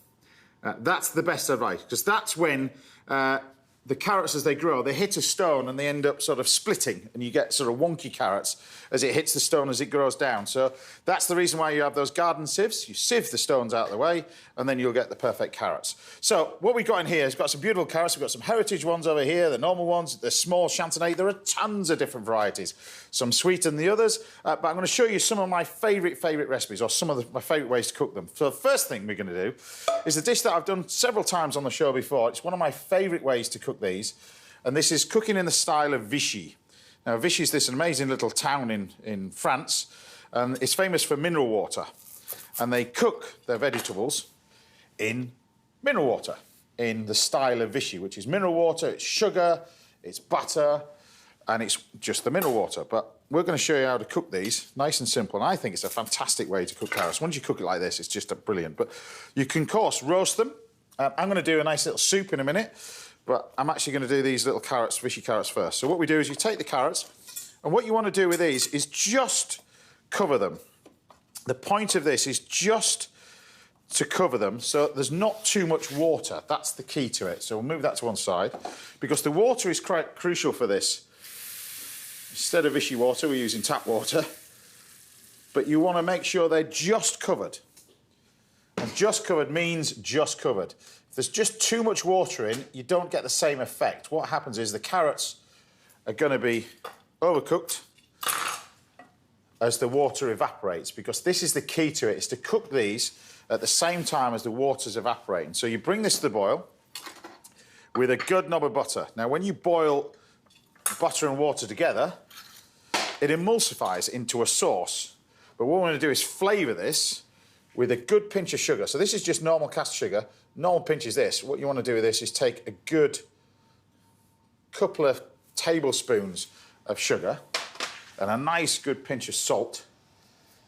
That's the best advice, because that's when the carrots, as they grow, they hit a stone and they end up sort of splitting, and you get sort of wonky carrots as it hits the stone as it grows down. So that's the reason why you have those garden sieves. You sieve the stones out of the way, and then you'll get the perfect carrots. So what we've got in here is got some beautiful carrots. We've got some heritage ones over here, the normal ones, the small Chantenay. There are tons of different varieties, some sweeter than the others. But I'm going to show you some of my favourite recipes, or some of my favourite ways to cook them. So the first thing we're going to do is a dish that I've done several times on the show before. It's one of my favourite ways to cook these, and this is cooking in the style of Vichy. Now, Vichy is this amazing little town in France, and it's famous for mineral water. And they cook their vegetables in mineral water, in the style of Vichy, which is mineral water, it's sugar, it's butter, and it's just the mineral water. But we're going to show you how to cook these, nice and simple, and I think it's a fantastic way to cook carrots. Once you cook it like this, it's just brilliant. But you can, of course, roast them. I'm going to do a nice little soup in a minute, but I'm actually going to do these little carrots, Vichy carrots first. So what we do is you take the carrots, and what you want to do with these is just cover them. The point of this is just to cover them so there's not too much water. That's the key to it. So we'll move that to one side, because the water is quite crucial for this. Instead of Vichy water, we're using tap water. But you want to make sure they're just covered. And just covered means just covered. If there's just too much water in, you don't get the same effect. What happens is the carrots are going to be overcooked as the water evaporates, because this is the key to it, is to cook these at the same time as the water's evaporating. So you bring this to the boil with a good knob of butter. Now, when you boil butter and water together, it emulsifies into a sauce. But what we're going to do is flavour this with a good pinch of sugar. So this is just normal cast sugar. Normal pinch is this. What you want to do with this is take a good couple of tablespoons of sugar, and a nice good pinch of salt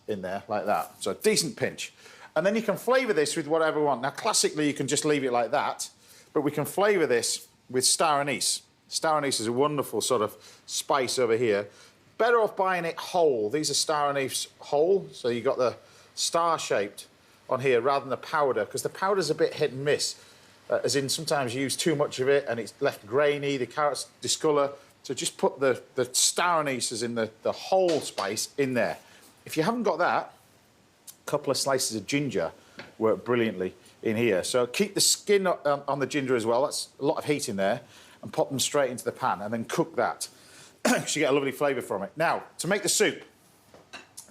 in there, like that. So a decent pinch. And then you can flavour this with whatever you want. Now, classically, you can just leave it like that, but we can flavour this with star anise. Star anise is a wonderful sort of spice over here. Better off buying it whole. These are star anise whole, so you've got the star-shaped on here rather than the powder, because the powder's a bit hit and miss. As in, sometimes you use too much of it and it's left grainy, the carrots discolour. So just put the star anise as in the whole spice in there. If you haven't got that, a couple of slices of ginger work brilliantly in here. So keep the skin on the ginger as well. That's a lot of heat in there. And pop them straight into the pan and then cook that. Because you get a lovely flavour from it. Now, to make the soup,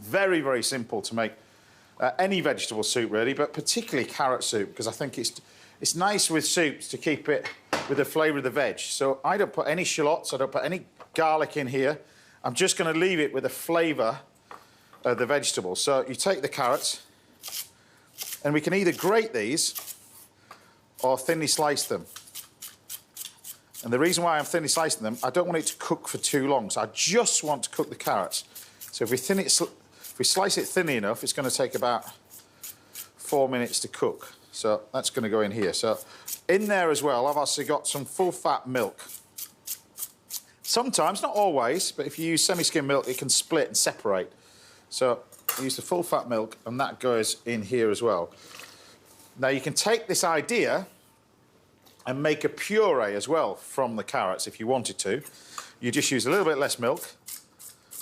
very, very simple to make any vegetable soup, really, but particularly carrot soup, because I think it's nice with soups to keep it with the flavour of the veg. So I don't put any shallots, I don't put any garlic in here. I'm just going to leave it with the flavour of the vegetables. So you take the carrots, and we can either grate these or thinly slice them. And the reason why I'm thinly slicing them, I don't want it to cook for too long, so I just want to cook the carrots. So if we slice it thinly enough, it's going to take about 4 minutes to cook. So that's going to go in here. So in there as well, I've also got some full-fat milk. Sometimes, not always, but if you use semi-skim milk, it can split and separate. So I use the full-fat milk, and that goes in here as well. Now, you can take this idea and make a puree as well from the carrots if you wanted to. You just use a little bit less milk.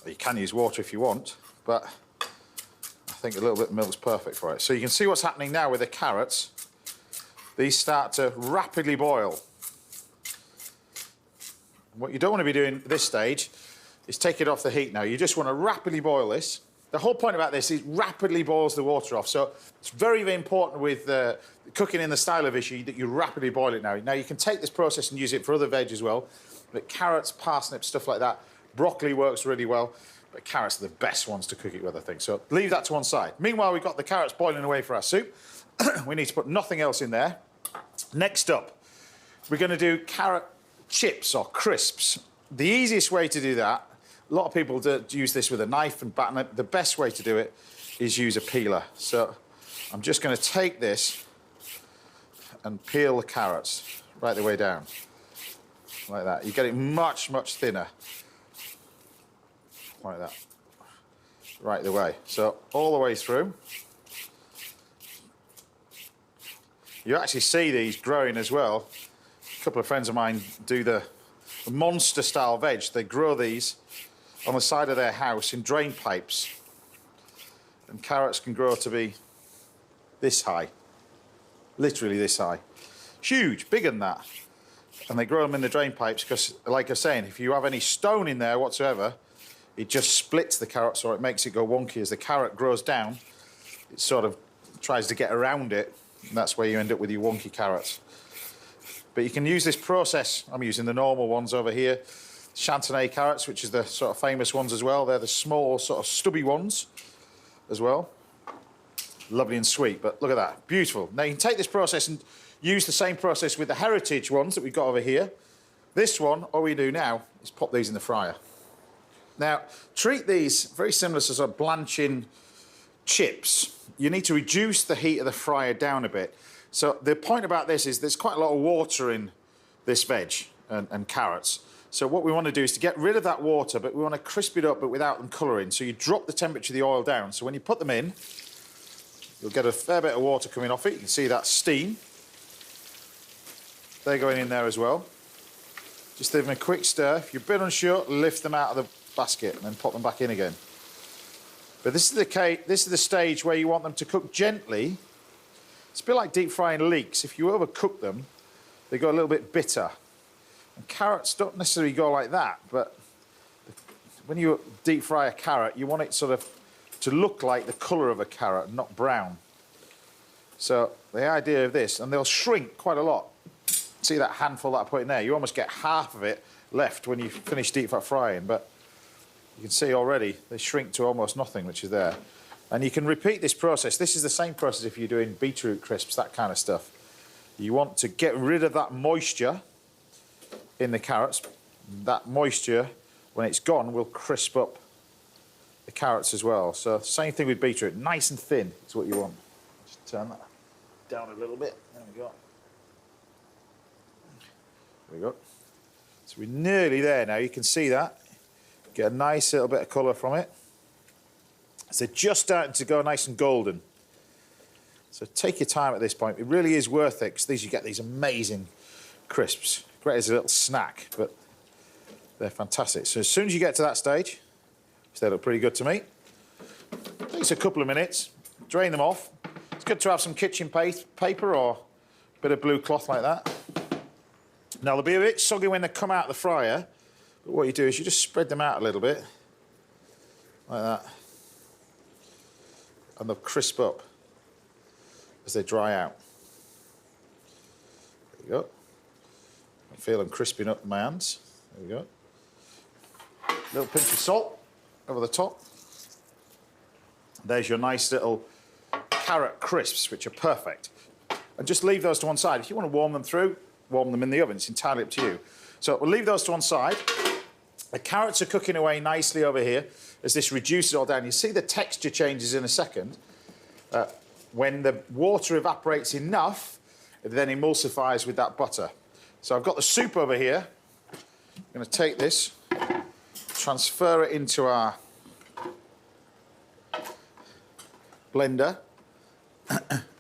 You can use water if you want, but I think a little bit of milk's perfect for it. So you can see what's happening now with the carrots. These start to rapidly boil. What you don't want to be doing at this stage is take it off the heat now. You just want to rapidly boil this. The whole point about this is it rapidly boils the water off. So it's very, very important with cooking in the style of Ishi that you rapidly boil it now. Now, you can take this process and use it for other veg as well. But carrots, parsnips, stuff like that. Broccoli works really well. But carrots are the best ones to cook it with, I think. So leave that to one side. Meanwhile, we've got the carrots boiling away for our soup. We need to put nothing else in there. Next up, we're going to do carrot chips or crisps. The easiest way to do that, a lot of people use this with a knife and batten it. The best way to do it is use a peeler. So I'm just going to take this and peel the carrots right the way down, like that. You get it much, much thinner, like that, right the way. So all the way through. You actually see these growing as well. A couple of friends of mine do the monster-style veg. They grow these on the side of their house in drain pipes. And carrots can grow to be this high. Literally this high. Huge, bigger than that. And they grow them in the drain pipes because, like I was saying, if you have any stone in there whatsoever, it just splits the carrots or it makes it go wonky. As the carrot grows down, it sort of tries to get around it, and that's where you end up with your wonky carrots. But you can use this process. I'm using the normal ones over here. Chantenay carrots, which is the sort of famous ones as well. They're the small, sort of stubby ones as well. Lovely and sweet, but look at that. Beautiful. Now, you can take this process and use the same process with the heritage ones that we've got over here. This one, all we do now is pop these in the fryer. Now, treat these very similar to sort of blanching chips. You need to reduce the heat of the fryer down a bit. So the point about this is there's quite a lot of water in this veg and carrots. So what we want to do is to get rid of that water, but we want to crisp it up, but without them colouring. So you drop the temperature of the oil down. So when you put them in, you'll get a fair bit of water coming off it. You can see that steam. They're going in there as well. Just give them a quick stir. If you're a bit unsure, lift them out of the basket and then pop them back in again. But this is the stage where you want them to cook gently. It's a bit like deep frying leeks. If you overcook them, they go a little bit bitter. And carrots don't necessarily go like that, but when you deep fry a carrot, you want it sort of to look like the colour of a carrot, not brown. So the idea of this, and they'll shrink quite a lot. See that handful that I put in there? You almost get half of it left when you finish deep frying, but you can see already they shrink to almost nothing, which is there. And you can repeat this process. This is the same process if you're doing beetroot crisps, that kind of stuff. You want to get rid of that moisture in the carrots. That moisture, when it's gone, will crisp up the carrots as well. So same thing with beetroot, nice and thin is what you want. Just turn that down a little bit. There we go. There we go. So we're nearly there now. You can see that. Get a nice little bit of colour from it. So they're just starting to go nice and golden. So take your time at this point. It really is worth it because you get these amazing crisps. Great as a little snack, but they're fantastic. So as soon as you get to that stage, which they look pretty good to me, takes a couple of minutes, drain them off. It's good to have some kitchen paper or a bit of blue cloth like that. Now, they'll be a bit soggy when they come out of the fryer, but what you do is you just spread them out a little bit, like that, and they'll crisp up as they dry out. There you go. I feel them crisping up in my hands. There we go. Little pinch of salt over the top. There's your nice little carrot crisps, which are perfect. And just leave those to one side. If you want to warm them through, warm them in the oven. It's entirely up to you. So we'll leave those to one side. The carrots are cooking away nicely over here as this reduces all down. You see the texture changes in a second. When the water evaporates enough, it then emulsifies with that butter. So I've got the soup over here. I'm going to take this, transfer it into our blender.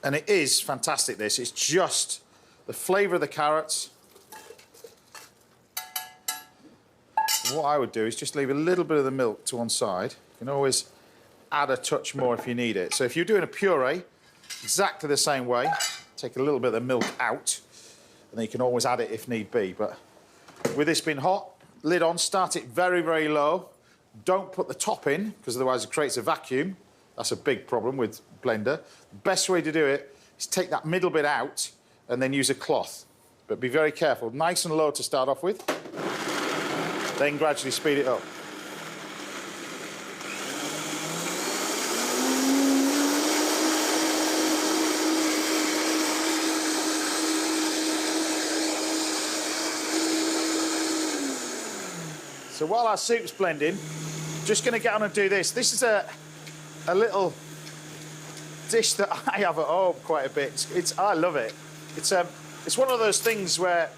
And it is fantastic, this. It's just the flavour of the carrots. What I would do is just leave a little bit of the milk to one side. You can always add a touch more if you need it. So if you're doing a puree, exactly the same way. Take a little bit of the milk out, and then you can always add it if need be. But with this being hot, lid on, start it very, very low. Don't put the top in, because otherwise it creates a vacuum. That's a big problem with blender. The best way to do it is take that middle bit out and then use a cloth. But be very careful. Nice and low to start off with. Then gradually speed it up. So while our soup's blending, just going to get on and do this. This is a little dish that I have at home quite a bit. I love it. It's one of those things where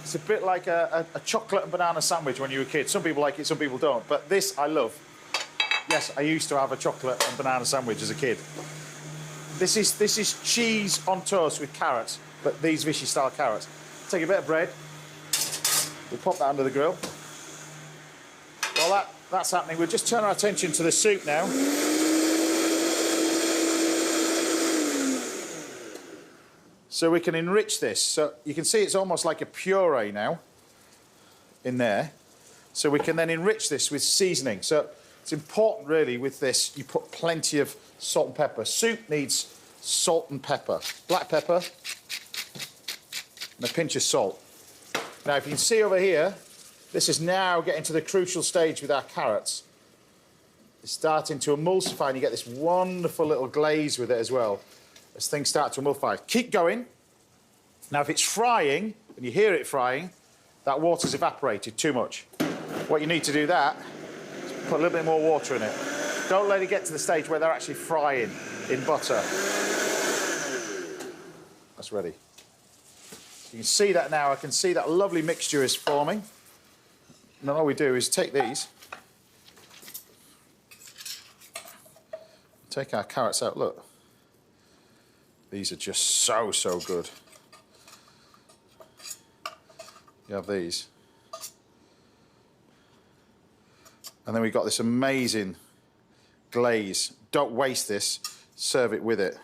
it's a bit like a chocolate and banana sandwich when you were a kid. Some people like it, some people don't. But this I love. Yes, I used to have a chocolate and banana sandwich as a kid. This is cheese on toast with carrots, but these Vichy-style carrots. Take a bit of bread. We'll pop that under the grill. While that's happening, we'll just turn our attention to the soup now. So we can enrich this. So you can see it's almost like a puree now in there. So we can then enrich this with seasoning. So it's important really with this, you put plenty of salt and pepper. Soup needs salt and pepper. Black pepper and a pinch of salt. Now if you can see over here, this is now getting to the crucial stage with our carrots. It's starting to emulsify and you get this wonderful little glaze with it as well as things start to emulsify. Keep going. Now, if it's frying, and you hear it frying, that water's evaporated too much. What you need to do that is put a little bit more water in it. Don't let it get to the stage where they're actually frying in butter. That's ready. You can see that now. I can see that lovely mixture is forming. And then all we do is take these, take our carrots out. Look, these are just so good. You have these, and then we've got this amazing glaze. Don't waste this. Serve it with it.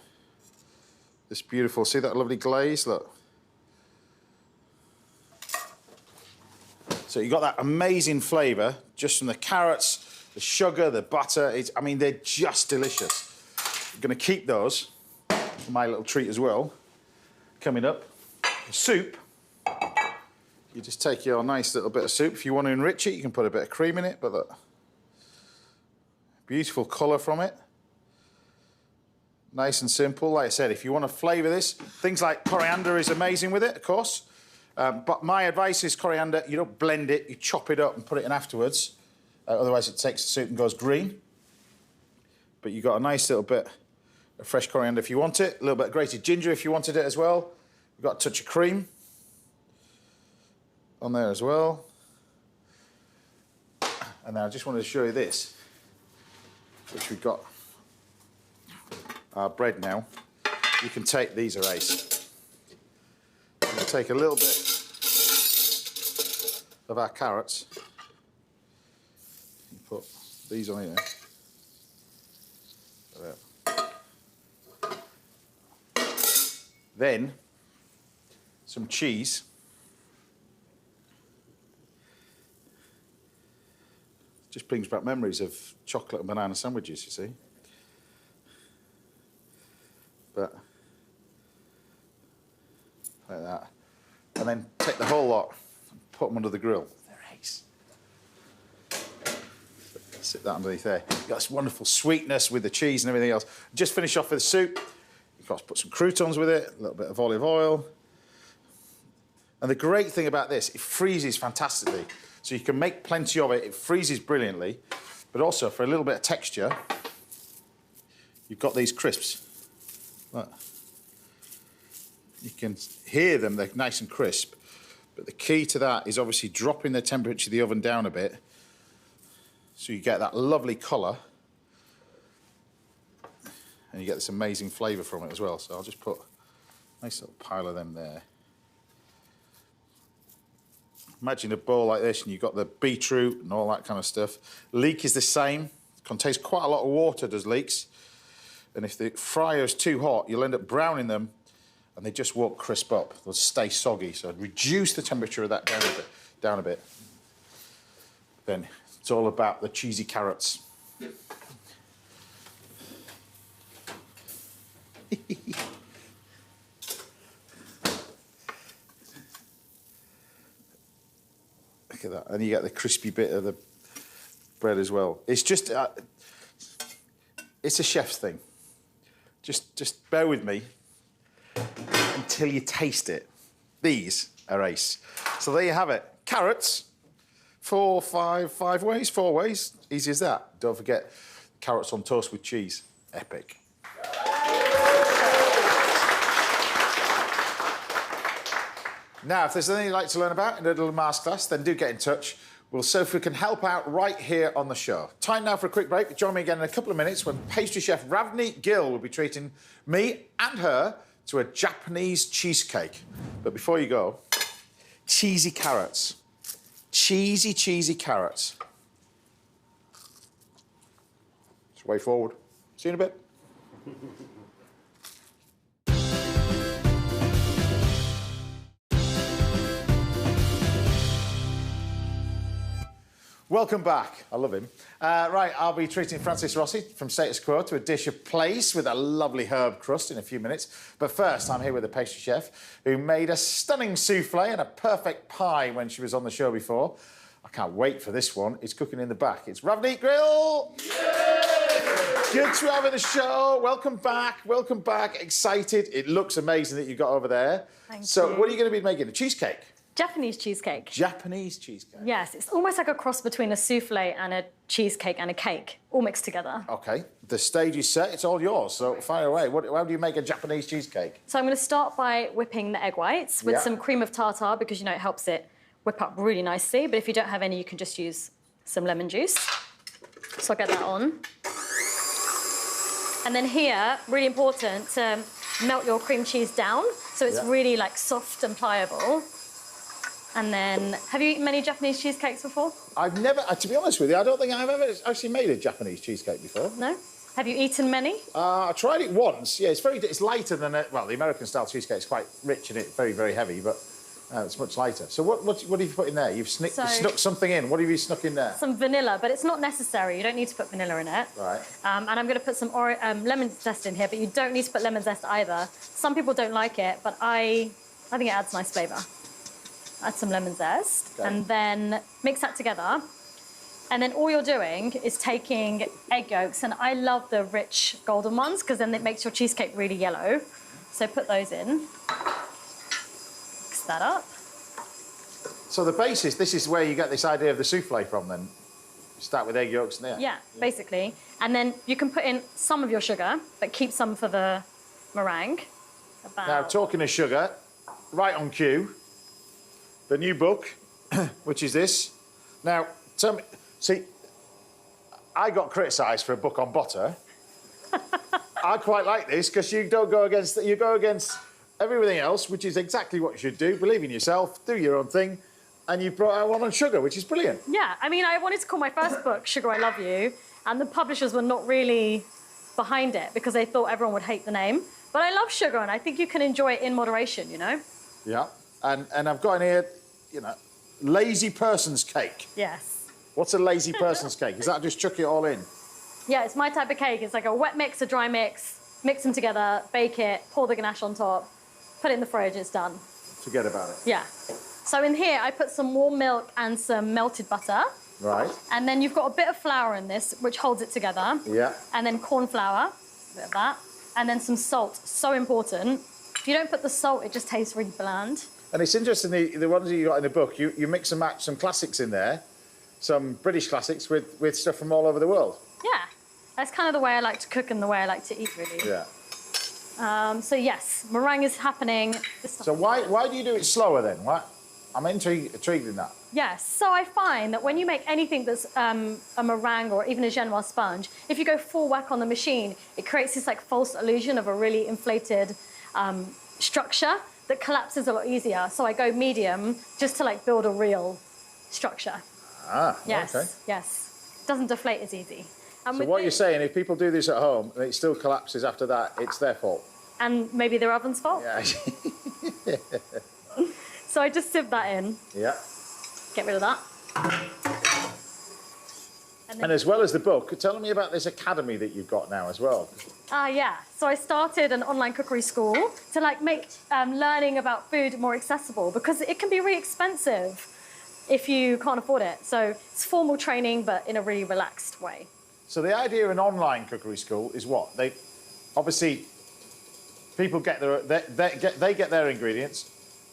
This beautiful. See that lovely glaze? Look. So you've got that amazing flavour just from the carrots, the sugar, the butter. I mean, they're just delicious. I'm going to keep those for my little treat as well. Coming up, soup. You just take your nice little bit of soup. If you want to enrich it, you can put a bit of cream in it, but look. Beautiful colour from it. Nice and simple. Like I said, if you want to flavour this, things like coriander is amazing with it, of course. But my advice is coriander, you don't blend it, you chop it up and put it in afterwards. Otherwise it takes the soup and goes green. but you've got a nice little bit of fresh coriander if you want it, a little bit of grated ginger if you wanted it as well. We've got a touch of cream on there as well. And now I just wanted to show you this, which we've got our bread now. You can take, these are ace. We'll take a little bit of our carrots and put these on here. Then some cheese. Just brings back memories of chocolate and banana sandwiches, you see. But like that. And then take the whole lot and put them under the grill. They're ace. Sit that underneath there. You've got this wonderful sweetness with the cheese and everything else. Just finish off with the soup. You've got to put some croutons with it, a little bit of olive oil. And the great thing about this, it freezes fantastically. So you can make plenty of it. It freezes brilliantly. But also, for a little bit of texture, you've got these crisps. Look. You can hear them, they're nice and crisp. But the key to that is obviously dropping the temperature of the oven down a bit so you get that lovely colour. And you get this amazing flavour from it as well. So I'll just put a nice little pile of them there. Imagine a bowl like this and you've got the beetroot and all that kind of stuff. Leek is the same. It contains quite a lot of water, does leeks. And if the fryer is too hot, you'll end up browning them and they just won't crisp up. They'll stay soggy. So I'd reduce the temperature of that down a bit. Then it's all about the cheesy carrots. Look at that. And you get the crispy bit of the bread as well. It's just, it's a chef's thing. Just bear with me until you taste it. These are ace. So there you have it. Carrots, 4 ways. Easy as that. Don't forget, carrots on toast with cheese. Epic. Now, if there's anything you'd like to learn about in a little masterclass, then do get in touch. We'll see if we can help out right here on the show. Time now for a quick break. Join me again in a couple of minutes when pastry chef Ravneet Gill will be treating me and her to a Japanese cheesecake. But before you go, cheesy carrots. Cheesy, cheesy carrots. It's the way forward. See you in a bit. Welcome back. I love him. Right, I'll be treating Francis Rossi from Status Quo to a dish of place with a lovely herb crust in a few minutes. But first, I'm here with a pastry chef who made a stunning souffle and a perfect pie when she was on the show before. I can't wait for this one. It's cooking in the back. It's Ravneet Gill. Good to have you on the show. Welcome back. Welcome back. Excited. It looks amazing that you got over there. Thank so, you. What are you going to be making? A cheesecake? Japanese cheesecake. Japanese cheesecake? Yes, it's almost like a cross between a souffle and a cheesecake and a cake, all mixed together. OK. The stage is set. It's all yours, so fire away. How do you make a Japanese cheesecake? So I'm going to start by whipping the egg whites with some cream of tartar because, you know, it helps it whip up really nicely. But if you don't have any, you can just use some lemon juice. So I'll get that on. And then here, really important, to melt your cream cheese down so it's really, like, soft and pliable. And then, have you eaten many Japanese cheesecakes before? I've never, to be honest with you, I don't think I've ever actually made a Japanese cheesecake before. No? Have you eaten many? I tried it once. Yeah, it's lighter than, well, the American-style cheesecake is quite rich and it's very, very heavy, but it's much lighter. So what have you put in there? You've snuck something in. What have you snuck in there? Some vanilla, but it's not necessary. You don't need to put vanilla in it. Right. And I'm going to put some lemon zest in here, but you don't need to put lemon zest either. Some people don't like it, but I think it adds nice flavour. Add some lemon zest, and then mix that together. And then all you're doing is taking egg yolks, and I love the rich golden ones because then it makes your cheesecake really yellow. So put those in. Mix that up. So the basis, this is where you get this idea of the souffle from, then? Start with egg yolks there. Yeah, basically. And then you can put in some of your sugar, but keep some for the meringue. Now, talking of sugar, right on cue, the new book, which is this. Now, tell me, see, I got criticised for a book on butter. I quite like this because you don't go against, you go against everything else, which is exactly what you should do. Believe in yourself, do your own thing, and you brought out one on sugar, which is brilliant. Yeah, I mean, I wanted to call my first book Sugar, I Love You, and the publishers were not really behind it because they thought everyone would hate the name. But I love sugar, and I think you can enjoy it in moderation, you know? Yeah, and I've got in here, you know, lazy person's cake. Yes. What's a lazy person's cake? Is that just chuck it all in? Yeah, it's my type of cake. It's like a wet mix, a dry mix, mix them together, bake it, pour the ganache on top, put it in the fridge, it's done. Forget about it. Yeah. So in here, I put some warm milk and some melted butter. Right. And then you've got a bit of flour in this, which holds it together. Yeah. And then corn flour, a bit of that. And then some salt, so important. If you don't put the salt, it just tastes really bland. And it's interesting, the ones that you got in the book, you mix and match some classics in there, some British classics with stuff from all over the world. Yeah, that's kind of the way I like to cook and the way I like to eat, really. Yeah. So yes, meringue is happening. So why do you do it slower then? Why? I'm intrigued in that. Yes, so I find that when you make anything that's a meringue or even a genoise sponge, if you go full whack on the machine, it creates this like false illusion of a really inflated structure that collapses a lot easier. So I go medium just to like build a real structure. Ah, yes, okay. Yes, doesn't deflate as easy. And so what you're saying, if people do this at home and it still collapses after that, it's their fault. And maybe their oven's fault. Yeah. So I just sieve that in. Yeah. Get rid of that. And as well as the book, tell me about this academy that you've got now as well. Yeah. So I started an online cookery school to like make learning about food more accessible because it can be really expensive if you can't afford it. So it's formal training, but in a really relaxed way. So the idea of an online cookery school is what? They obviously people get they get their ingredients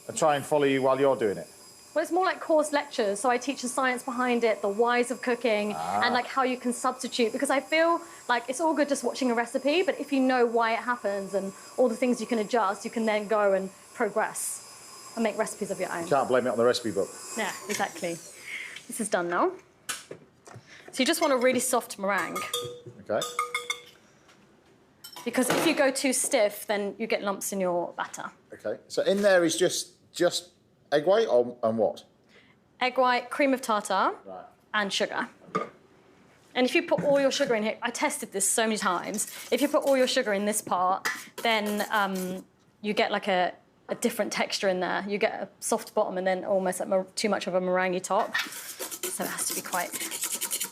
and try and follow you while you're doing it. Well, it's more like course lectures. So I teach the science behind it, the whys of cooking, and like how you can substitute. Because I feel like it's all good just watching a recipe, but if you know why it happens and all the things you can adjust, you can then go and progress and make recipes of your own. You can't blame it on the recipe book. Yeah, exactly. This is done now. So you just want a really soft meringue. Okay. Because if you go too stiff, then you get lumps in your batter. Okay. So in there is just egg white and what? Egg white, cream of tartar, Right. and sugar. And if you put all your sugar in here, I tested this so many times. If you put all your sugar in this part, then you get like a different texture in there. You get a soft bottom and then almost like too much of a meringue top. So it has to be quite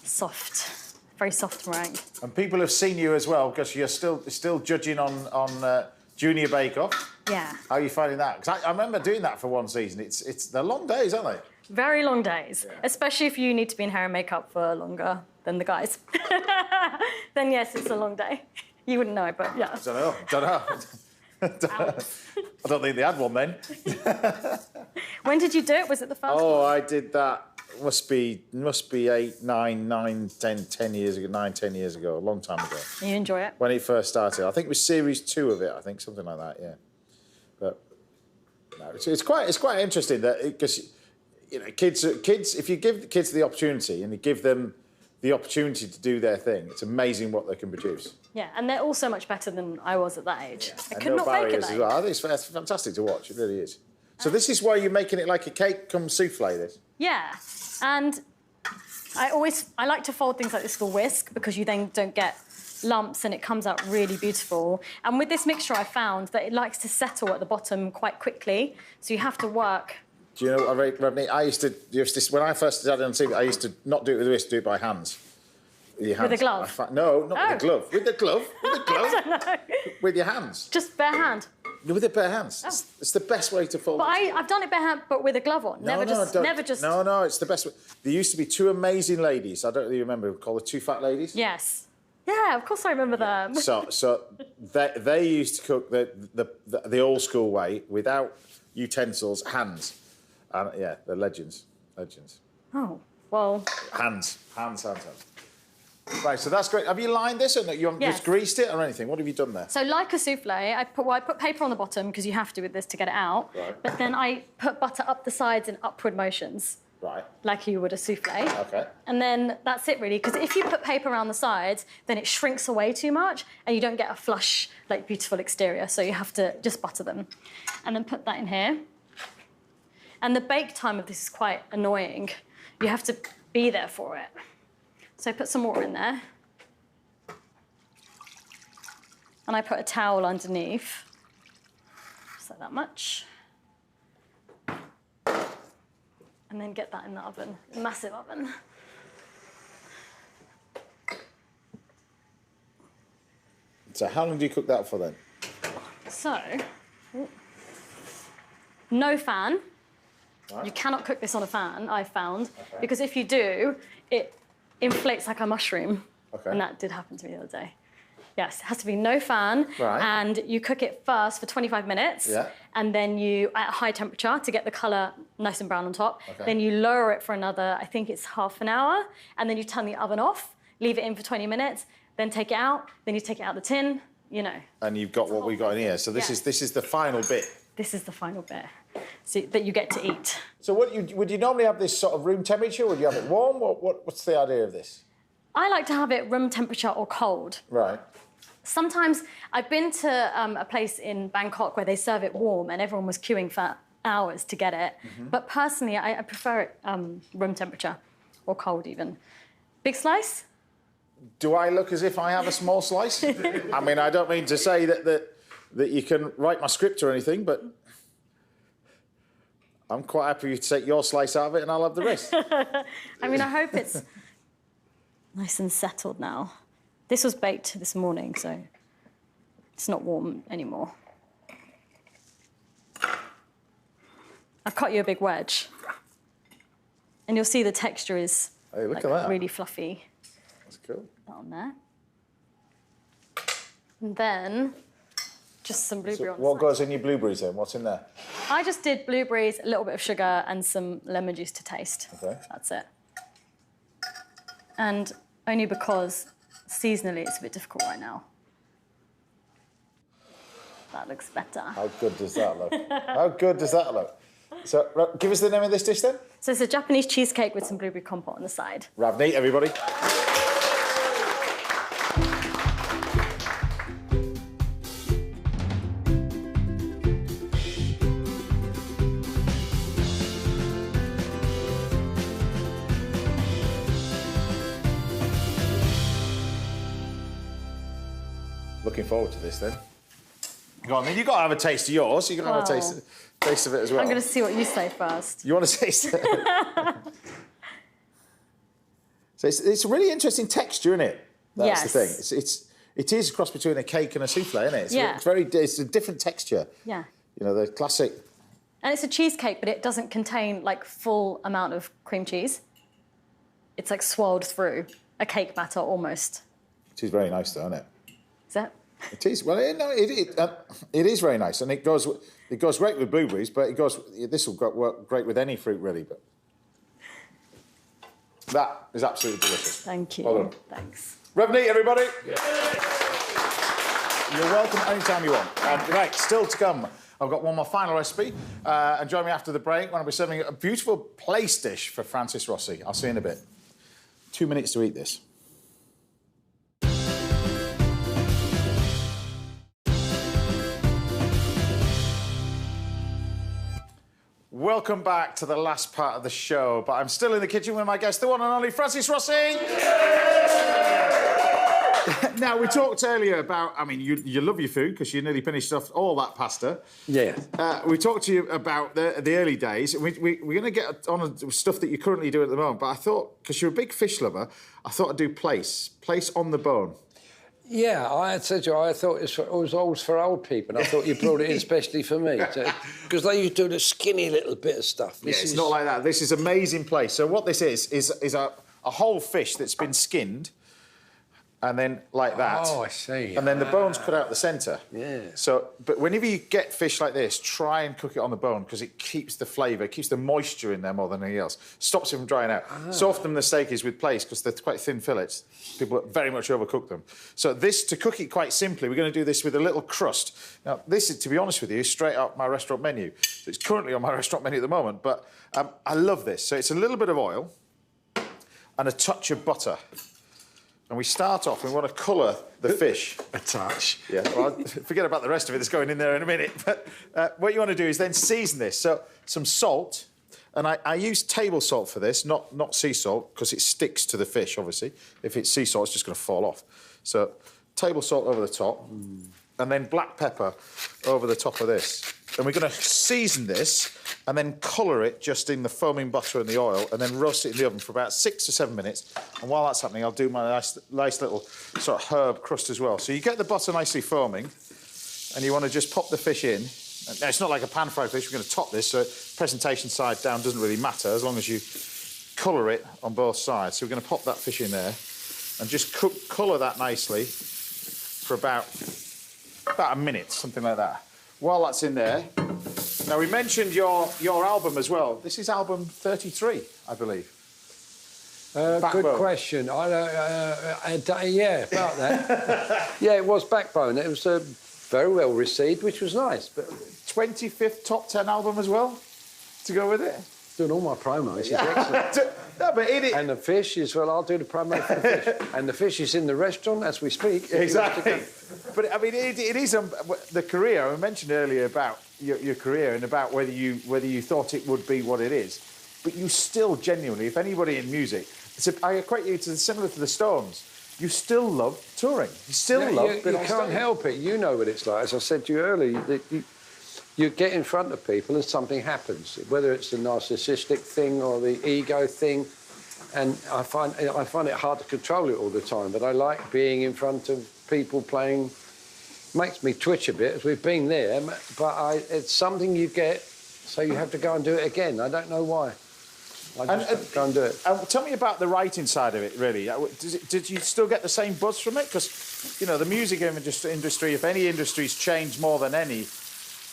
soft, very soft meringue. And people have seen you as well because you're still judging on Junior Bake Off. Yeah. How are you finding that? Because I remember doing that for one season. They're long days, aren't they? Very long days, yeah. Especially if you need to be in hair and makeup for longer than the guys. Then yes, it's a long day. You wouldn't know, but yeah. Don't know. I don't think they had one then. When did you do it? Was it the first one? Oh, I did that. Must be 10 years ago, a long time ago. You enjoy it? When it first started. I think it was series 2 of it, I think, something like that, yeah. But no, it's quite interesting that because you know, kids, if you give the kids the opportunity and you give them the opportunity to do their thing, it's amazing what they can produce. Yeah, and they're all so much better than I was at that age. I could no not make it barriers that as well. I think it's fantastic to watch, it really is. So this is why you're making it like a cake cum souffle, this? Yeah, and I like to fold things like this with a whisk because you then don't get lumps and it comes out really beautiful. And with this mixture, I found that it likes to settle at the bottom quite quickly, so you have to work. Do you know what, Ravneet? I used to when I first started on TV, I used to not do it with a whisk, do it by hands. With your hands. With a glove? No, not with a glove. With the glove. With the glove. I don't know. With your hands. Just bare hand. With the bare hands. Oh. It's the best way to fold. But I've done it bare hand, but with a glove on. Never just. No, it's the best way. There used to be 2 amazing ladies. I don't really remember. Called the 2 fat ladies. Yes. Yeah, of course I remember them. So they used to cook the old school way without utensils, hands. And yeah, they're legends. Oh, Well... Hands. Right, so that's great. Have you lined this or you haven't just greased it or anything? What have you done there? So like a souffle, I put paper on the bottom because you have to with this to get it out. Right. But then I put butter up the sides in upward motions. Right. Like you would a souffle. Okay. And then that's it really, because if you put paper around the sides, then it shrinks away too much and you don't get a flush, like beautiful exterior. So you have to just butter them. And then put that in here. And the bake time of this is quite annoying. You have to be there for it. So I put some water in there. And I put a towel underneath. Just like that much. And then get that in the oven, a massive oven. So how long do you cook that for then? So, no fan. Right. You cannot cook this on a fan, I've found, because if you do, it inflates like a mushroom. Okay. And that did happen to me the other day. Yes, it has to be no fan. Right. And you cook it first for 25 minutes. Yeah. And then you, at a high temperature to get the colour nice and brown on top. Okay. Then you lower it for another, I think it's half an hour. And then you turn the oven off, leave it in for 20 minutes, then take it out. Then you take it out of the tin, you know. And you've got what we got in here. So this is the final bit. This is the final bit so, that you get to eat. So would you normally have this sort of room temperature? Would you have it warm? What's the idea of this? I like to have it room temperature or cold. Right. Sometimes I've been to a place in Bangkok where they serve it warm and everyone was queuing for hours to get it. Mm-hmm. But personally, I prefer it room temperature or cold even. Big slice? Do I look as if I have a small slice? I mean, I don't mean to say that you can write my script or anything, but I'm quite happy for you to take your slice out of it and I'll have the rest. I mean, I hope it's nice and settled now. This was baked this morning, so it's not warm anymore. I've cut you a big wedge. And you'll see the texture is Hey, look at that. Really fluffy. That's cool. That on there. And then just some blueberry on the What side. goes in your blueberries then? What's in there? I just did blueberries, a little bit of sugar, and some lemon juice to taste. Okay. That's it. And only because seasonally it's a bit difficult right now. That looks better. How good does that look? How good does that look? So, give us the name of this dish then. So it's a Japanese cheesecake with some blueberry compote on the side. Ravneet, everybody. Looking forward to this then. Go on then, you've got to have a taste of yours. You can have a taste of it as well. I'm going to see what you say first. You want to taste it? So it's a really interesting texture, isn't it? That's the thing. It is a cross between a cake and a souffle, isn't it? It's a different texture. Yeah. You know, the classic. And it's a cheesecake, but it doesn't contain like full amount of cream cheese. It's like swirled through a cake batter almost. It is very nice, though, isn't it? Is that? It is. Well, it is very nice, and it goes great with blueberries, but this will work great with any fruit, really. But that is absolutely delicious. Thank you. Well done. Thanks. Ravneet, everybody. Yeah. You're welcome anytime you want. Right, still to come. I've got one more final recipe, and join me after the break when I'll be serving a beautiful place dish for Francis Rossi. I'll see you in a bit. 2 minutes to eat this. Welcome back to the last part of the show, but I'm still in the kitchen with my guest, the one and only Francis Rossi. Now, we talked earlier about, I mean, you love your food because you nearly finished off all that pasta. Yeah. We talked to you about the early days. We're going to get on stuff that you currently do at the moment, but I thought, because you're a big fish lover, I thought I'd do place on the bone. Yeah, I had said to you, I thought it was always for old people, and I thought you brought it in especially for me. Because they used to do the skinny little bit of stuff. It's not like that. This is amazing place. So what this is a whole fish that's been skinned, and then like that. Oh, I see. And then the bone's cut out the centre. Yeah. So, but whenever you get fish like this, try and cook it on the bone because it keeps the flavour, keeps the moisture in there more than anything else. Stops it from drying out. So often the steak is with place because they're quite thin fillets. People very much overcook them. So this, to cook it quite simply, we're going to do this with a little crust. Now, this is, to be honest with you, straight up my restaurant menu. So it's currently on my restaurant menu at the moment, but I love this. So it's a little bit of oil and a touch of butter. And we start off, we want to colour the fish. A touch. Yeah, well, forget about the rest of it that's going in there in a minute. But what you want to do is then season this. So some salt, and I use table salt for this, not sea salt, because it sticks to the fish, obviously. If it's sea salt, it's just going to fall off. So table salt over the top, and then black pepper over the top of this. And we're going to season this and then colour it just in the foaming butter and the oil and then roast it in the oven for about 6 to 7 minutes. And while that's happening, I'll do my nice little sort of herb crust as well. So you get the butter nicely foaming and you want to just pop the fish in. Now, it's not like a pan-fried fish. We're going to top this, so presentation side down doesn't really matter as long as you colour it on both sides. So we're going to pop that fish in there and just colour that nicely for about a minute, something like that. While that's in there, now we mentioned your album as well. This is album 33, I believe. Good question. Yeah, about that. Yeah, it was Backbone. It was very well received, which was nice. But 25th top 10 album as well, to go with it. Doing all my promos. It's excellent. No, but and the fish as well. I'll do the promo for the fish. And the fish is in the restaurant as we speak. Exactly. But I mean, it is the career. I mentioned earlier about your career and about whether you thought it would be what it is. But you still genuinely, if anybody in music, I equate you to similar to the Stones. You still love touring. You still love. You can't help it. You know what it's like. As I said to you earlier, you get in front of people and something happens, whether it's the narcissistic thing or the ego thing. And I find it hard to control it all the time, but I like being in front of people playing. Makes me twitch a bit, as we've been there, but it's something you get, so you have to go and do it again. I don't know why. I just have to go and do it. Tell me about the writing side of it, really. Did you still get the same buzz from it? Because, you know, the music industry, if any industry's changed more than any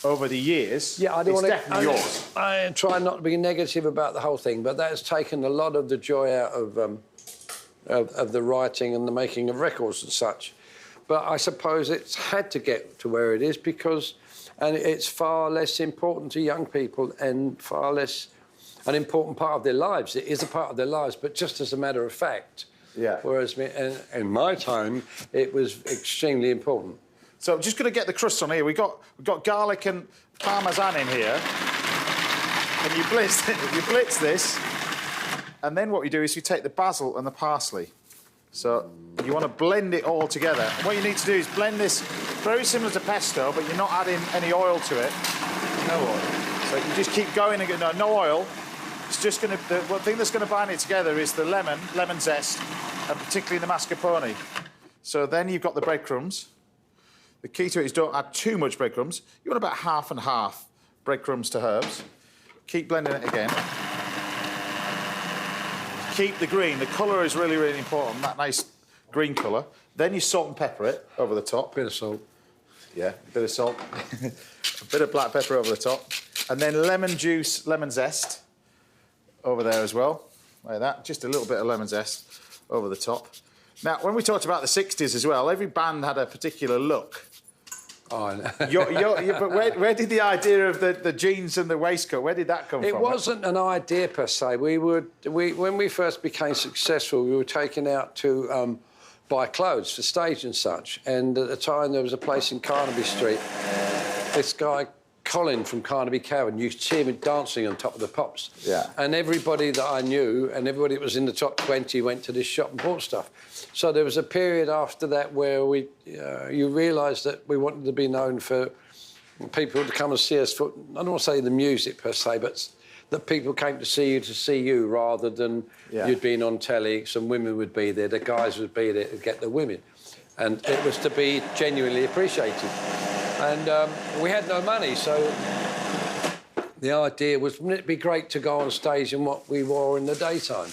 over the years, it's definitely yours. I try not to be negative about the whole thing, but that has taken a lot of the joy out of the writing and the making of records and such. But I suppose it's had to get to where it is because it's far less important to young people and far less an important part of their lives. It is a part of their lives, but just as a matter of fact. Yeah. Whereas in my time, it was extremely important. So I'm just going to get the crust on here. We've got garlic and parmesan in here. And you blitz this. And then what we do is you take the basil and the parsley. So you want to blend it all together. And what you need to do is blend this very similar to pesto, but you're not adding any oil to it. No oil. So you just keep going and no oil. It's just going to... The one thing that's going to bind it together is the lemon zest, and particularly the mascarpone. So then you've got the breadcrumbs. The key to it is don't add too much breadcrumbs. You want about half and half breadcrumbs to herbs. Keep blending it again. Keep the green. The colour is really, really important, that nice green colour. Then you salt and pepper it over the top. Bit of salt. Yeah, a bit of salt. A bit of black pepper over the top. And then lemon juice, lemon zest over there as well, like that. Just a little bit of lemon zest over the top. Now, when we talked about the 60s as well, every band had a particular look. Oh, I know. But where did the idea of the jeans and the waistcoat, where did that come from? It wasn't an idea per se. When we first became successful, we were taken out to buy clothes for stage and such. And at the time, there was a place in Carnaby Street. This guy, Colin from Carnaby Cavern, you could see him dancing on top of the pops. Yeah. And everybody that I knew and everybody that was in the top 20 went to this shop and bought stuff. So there was a period after that where you realised that we wanted to be known for people to come and see us for, I don't want to say the music per se, but that people came to see you rather than you'd been on telly, some women would be there, the guys would be there to get the women. And it was to be genuinely appreciated. And we had no money, so the idea was, wouldn't it be great to go on stage in what we wore in the daytime?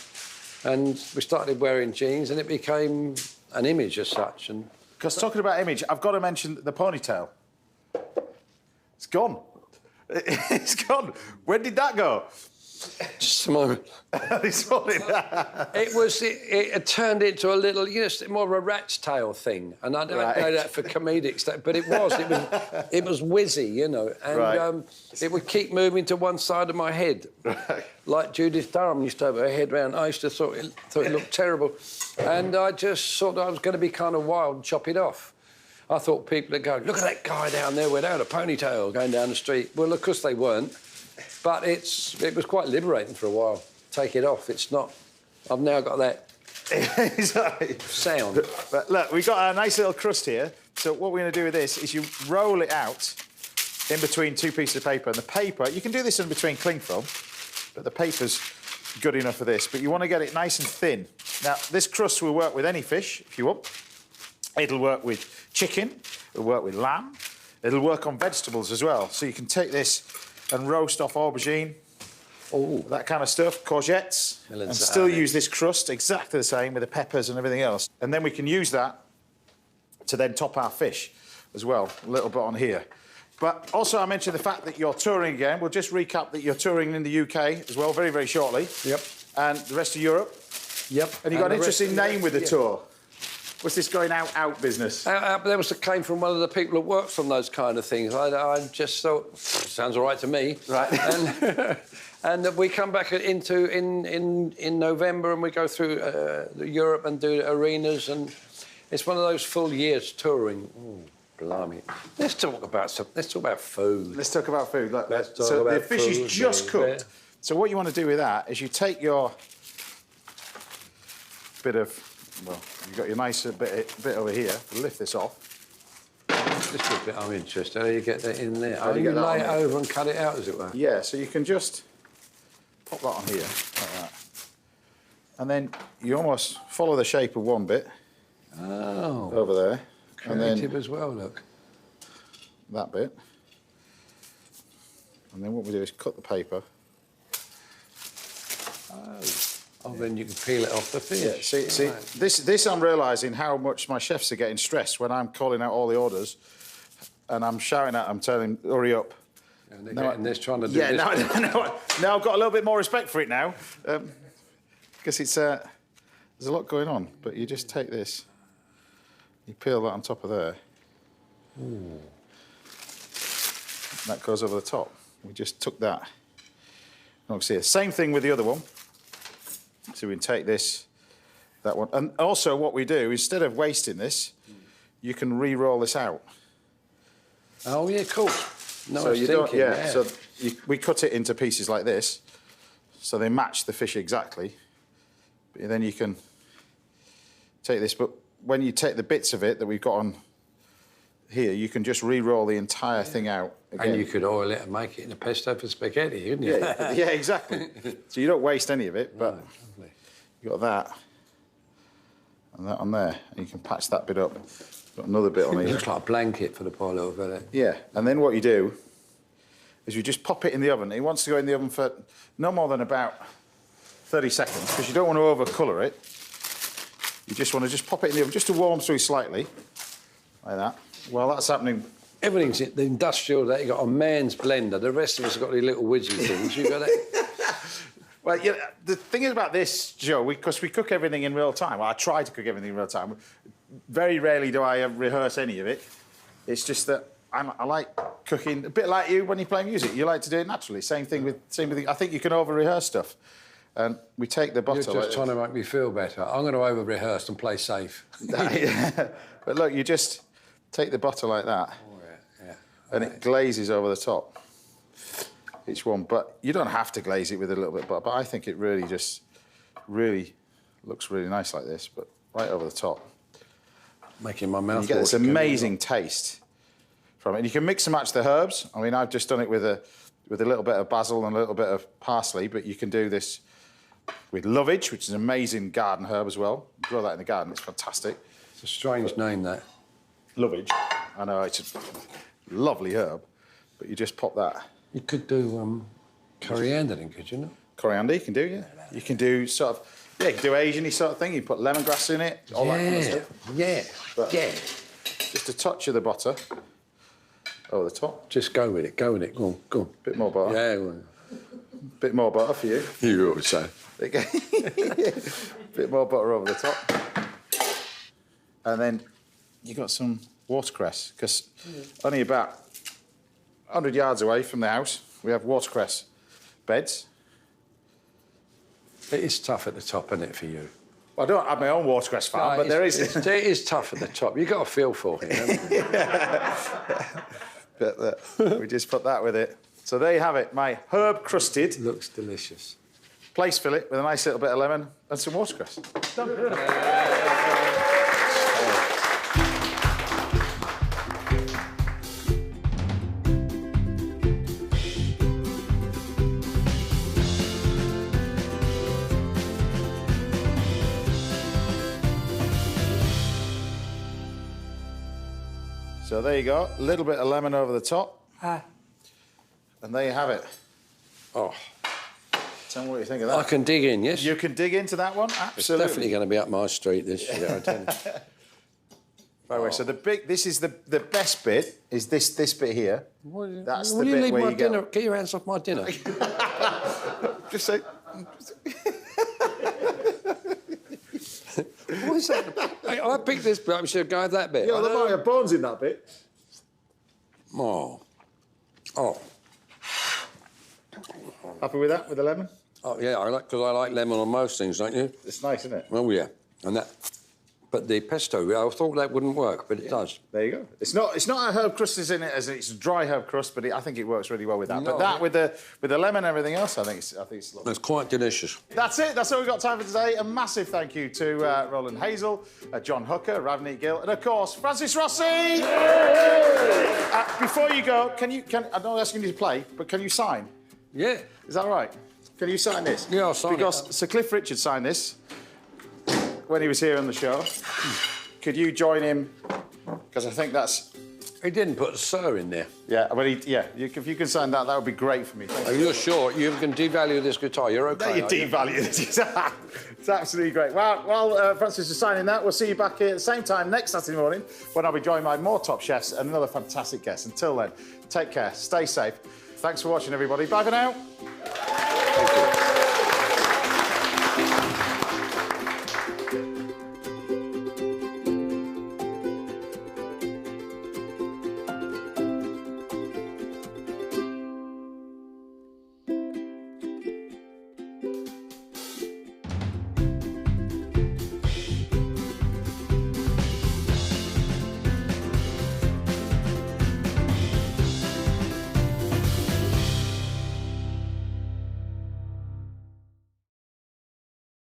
And we started wearing jeans, and it became an image as such. And because talking about image, I've got to mention the ponytail. It's gone. It's gone. When did that go? just a moment. This morning. It turned into a little, more of a rat's tail thing, and I don't know that for comedic stuff, but it was whizzy, and it would keep moving to one side of my head, like Judith Durham used to have her head round. I used to thought it looked terrible, and I just thought I was going to be kind of wild and chop it off. I thought people would go, look at that guy down there without a ponytail going down the street. Well, of course they weren't. But it was quite liberating for a while. Take it off. It's not. I've now got that sound. But look, we've got a nice little crust here. So what we're going to do with this is you roll it out in between two pieces of paper. And the paper, you can do this in between cling film, but the paper's good enough for this. But you want to get it nice and thin. Now, this crust will work with any fish, if you want. It'll work with chicken. It'll work with lamb. It'll work on vegetables as well. So you can take this and roast off aubergine, that kind of stuff, courgettes, and still use this crust exactly the same with the peppers and everything else. And then we can use that to then top our fish as well, a little bit on here. But also I mentioned the fact that you're touring again. We'll just recap that you're touring in the UK as well very, very shortly. Yep. And the rest of Europe. Yep. And you've got an interesting name with the tour. What's this going out business? That came from one of the people that works on those kind of things. I just thought, sounds all right to me. Right. And we come back in November and we go through Europe and do arenas, and it's one of those full years touring. Ooh, blimey. Let's talk about food. Let's talk about food. Look, so the fish is just cooked. So what you want to do with that is you take your bit of. Well, you've got your nice bit over here. Lift this off. This is a bit I'm interested. How do you get that in there? How do you lay it over and cut it out, as it were? Yeah, so you can just pop that on here, like that. And then you almost follow the shape of one bit. Oh. Over there. Creative and then as well, look. That bit. And then what we do is cut the paper. Oh, then you can peel it off the fish. Yeah, see, this I'm realising how much my chefs are getting stressed when I'm calling out all the orders and I'm shouting at them, telling them, hurry up. And they're getting this, trying to do this. Now I've got a little bit more respect for it now. Because it's, there's a lot going on, but you just take this, you peel that on top of there. Ooh. That goes over the top. We just took that. See, same thing with the other one. So we can take this, that one. And also what we do, instead of wasting this, you can re-roll this out. Oh, yeah, cool. No, so you don't, so we cut it into pieces like this, so they match the fish exactly. But then you can take this, but when you take the bits of it that we've got on here, you can just re-roll the entire thing out again. And you could oil it and make it in a pesto for spaghetti, couldn't you? Yeah, exactly. So you don't waste any of it, but you've got that and that on there, and you can patch that bit up. Got another bit on here. It looks like a blanket for the poor little fella. Yeah, and then what you do is you just pop it in the oven. It wants to go in the oven for no more than about 30 seconds, because you don't want to over-colour it. You just want to just pop it in the oven, just to warm through slightly, like that. While that's happening... Everything's the industrial that you got a man's blender. The rest of us have got these little widgy things. You got that? Well, yeah, the thing is about this, Joe, because we cook everything in real time. Well, I try to cook everything in real time. Very rarely do I rehearse any of it. It's just that I like cooking a bit like you when you play music. You like to do it naturally. Same thing. I think you can over-rehearse stuff. And we take the butter. You're just trying to make me feel better. I'm going to over-rehearse and play safe. But look, you just take the butter like that. And it glazes over the top, each one. But you don't have to glaze it with a little bit of butter, but I think it really looks really nice like this, but right over the top. Making my mouth water. You get this amazing taste from it. And you can mix and match the herbs. I mean, I've just done it with a little bit of basil and a little bit of parsley, but you can do this with lovage, which is an amazing garden herb as well. Grow that in the garden, it's fantastic. It's a strange name, that. Lovage. I know, it's a lovely herb, but you just pop that. You could do coriander then, could you not? Coriander you can do, yeah. You can do sort of Yeah, you can do Asian-y sort of thing. You put lemongrass in it, all that kind of stuff. Yeah, But yeah. Just a touch of the butter over the top. Just go with it, go with it. Go on, go on. Bit more butter. Yeah, go on. Bit more butter for you. You always say. There you go. Bit more butter over the top. And then you got some watercress, because only about 100 yards away from the house, we have watercress beds. It is tough at the top, isn't it, for you? I don't have my own watercress farm, but there is. It is tough at the top. You've got a feel for it, haven't you? But we just put that with it. So there you have it, my herb-crusted Looks delicious. place fillet with a nice little bit of lemon and some watercress. So there you go, a little bit of lemon over the top. And there you have it. Oh, Tell me what you think of that. I can dig in, yes? You can dig into that one, It's absolutely. definitely going to be up my street, this shit, I tell you. By the way, so this is the best bit, is this bit here. That's Will the you bit leave where my you dinner? get... Get your hands off my dinner. Just say... What is that? Hey, I picked this bit, I should go with that bit. Yeah, there might have bones in that bit. Oh. Oh. Happy with that, with the lemon? Oh, yeah, because I like lemon on most things, don't you? It's nice, isn't it? Oh, yeah. And that... But the pesto, I thought that wouldn't work, but it does. There you go. It's not a herb crust is in it, as it's a dry herb crust, but I think it works really well with that. No, but that with the lemon and everything else, I think it's lovely. It's quite delicious. That's it. That's all we've got time for today. A massive thank you to Roland Hazel, John Hooker, Ravneet Gill, and of course Francis Rossi. Before you go, I'm not asking you to play, but can you sign? Yeah. Is that all right? Can you sign this? Yeah, I'll sign it. Because Sir Cliff Richard signed this when he was here on the show. Could you join him? Because I think that's... He didn't put a sir in there. Yeah, but if you can sign that, that would be great for me. Thank Are you. you sure? You can devalue this guitar. You're okay. No, you aren't you? devalue this. It's absolutely great. Well, Francis is signing that. We'll see you back here at the same time next Saturday morning when I'll be joined by more top chefs and another fantastic guest. Until then, take care, stay safe. Thanks for watching, everybody. Bye for now. Thank you.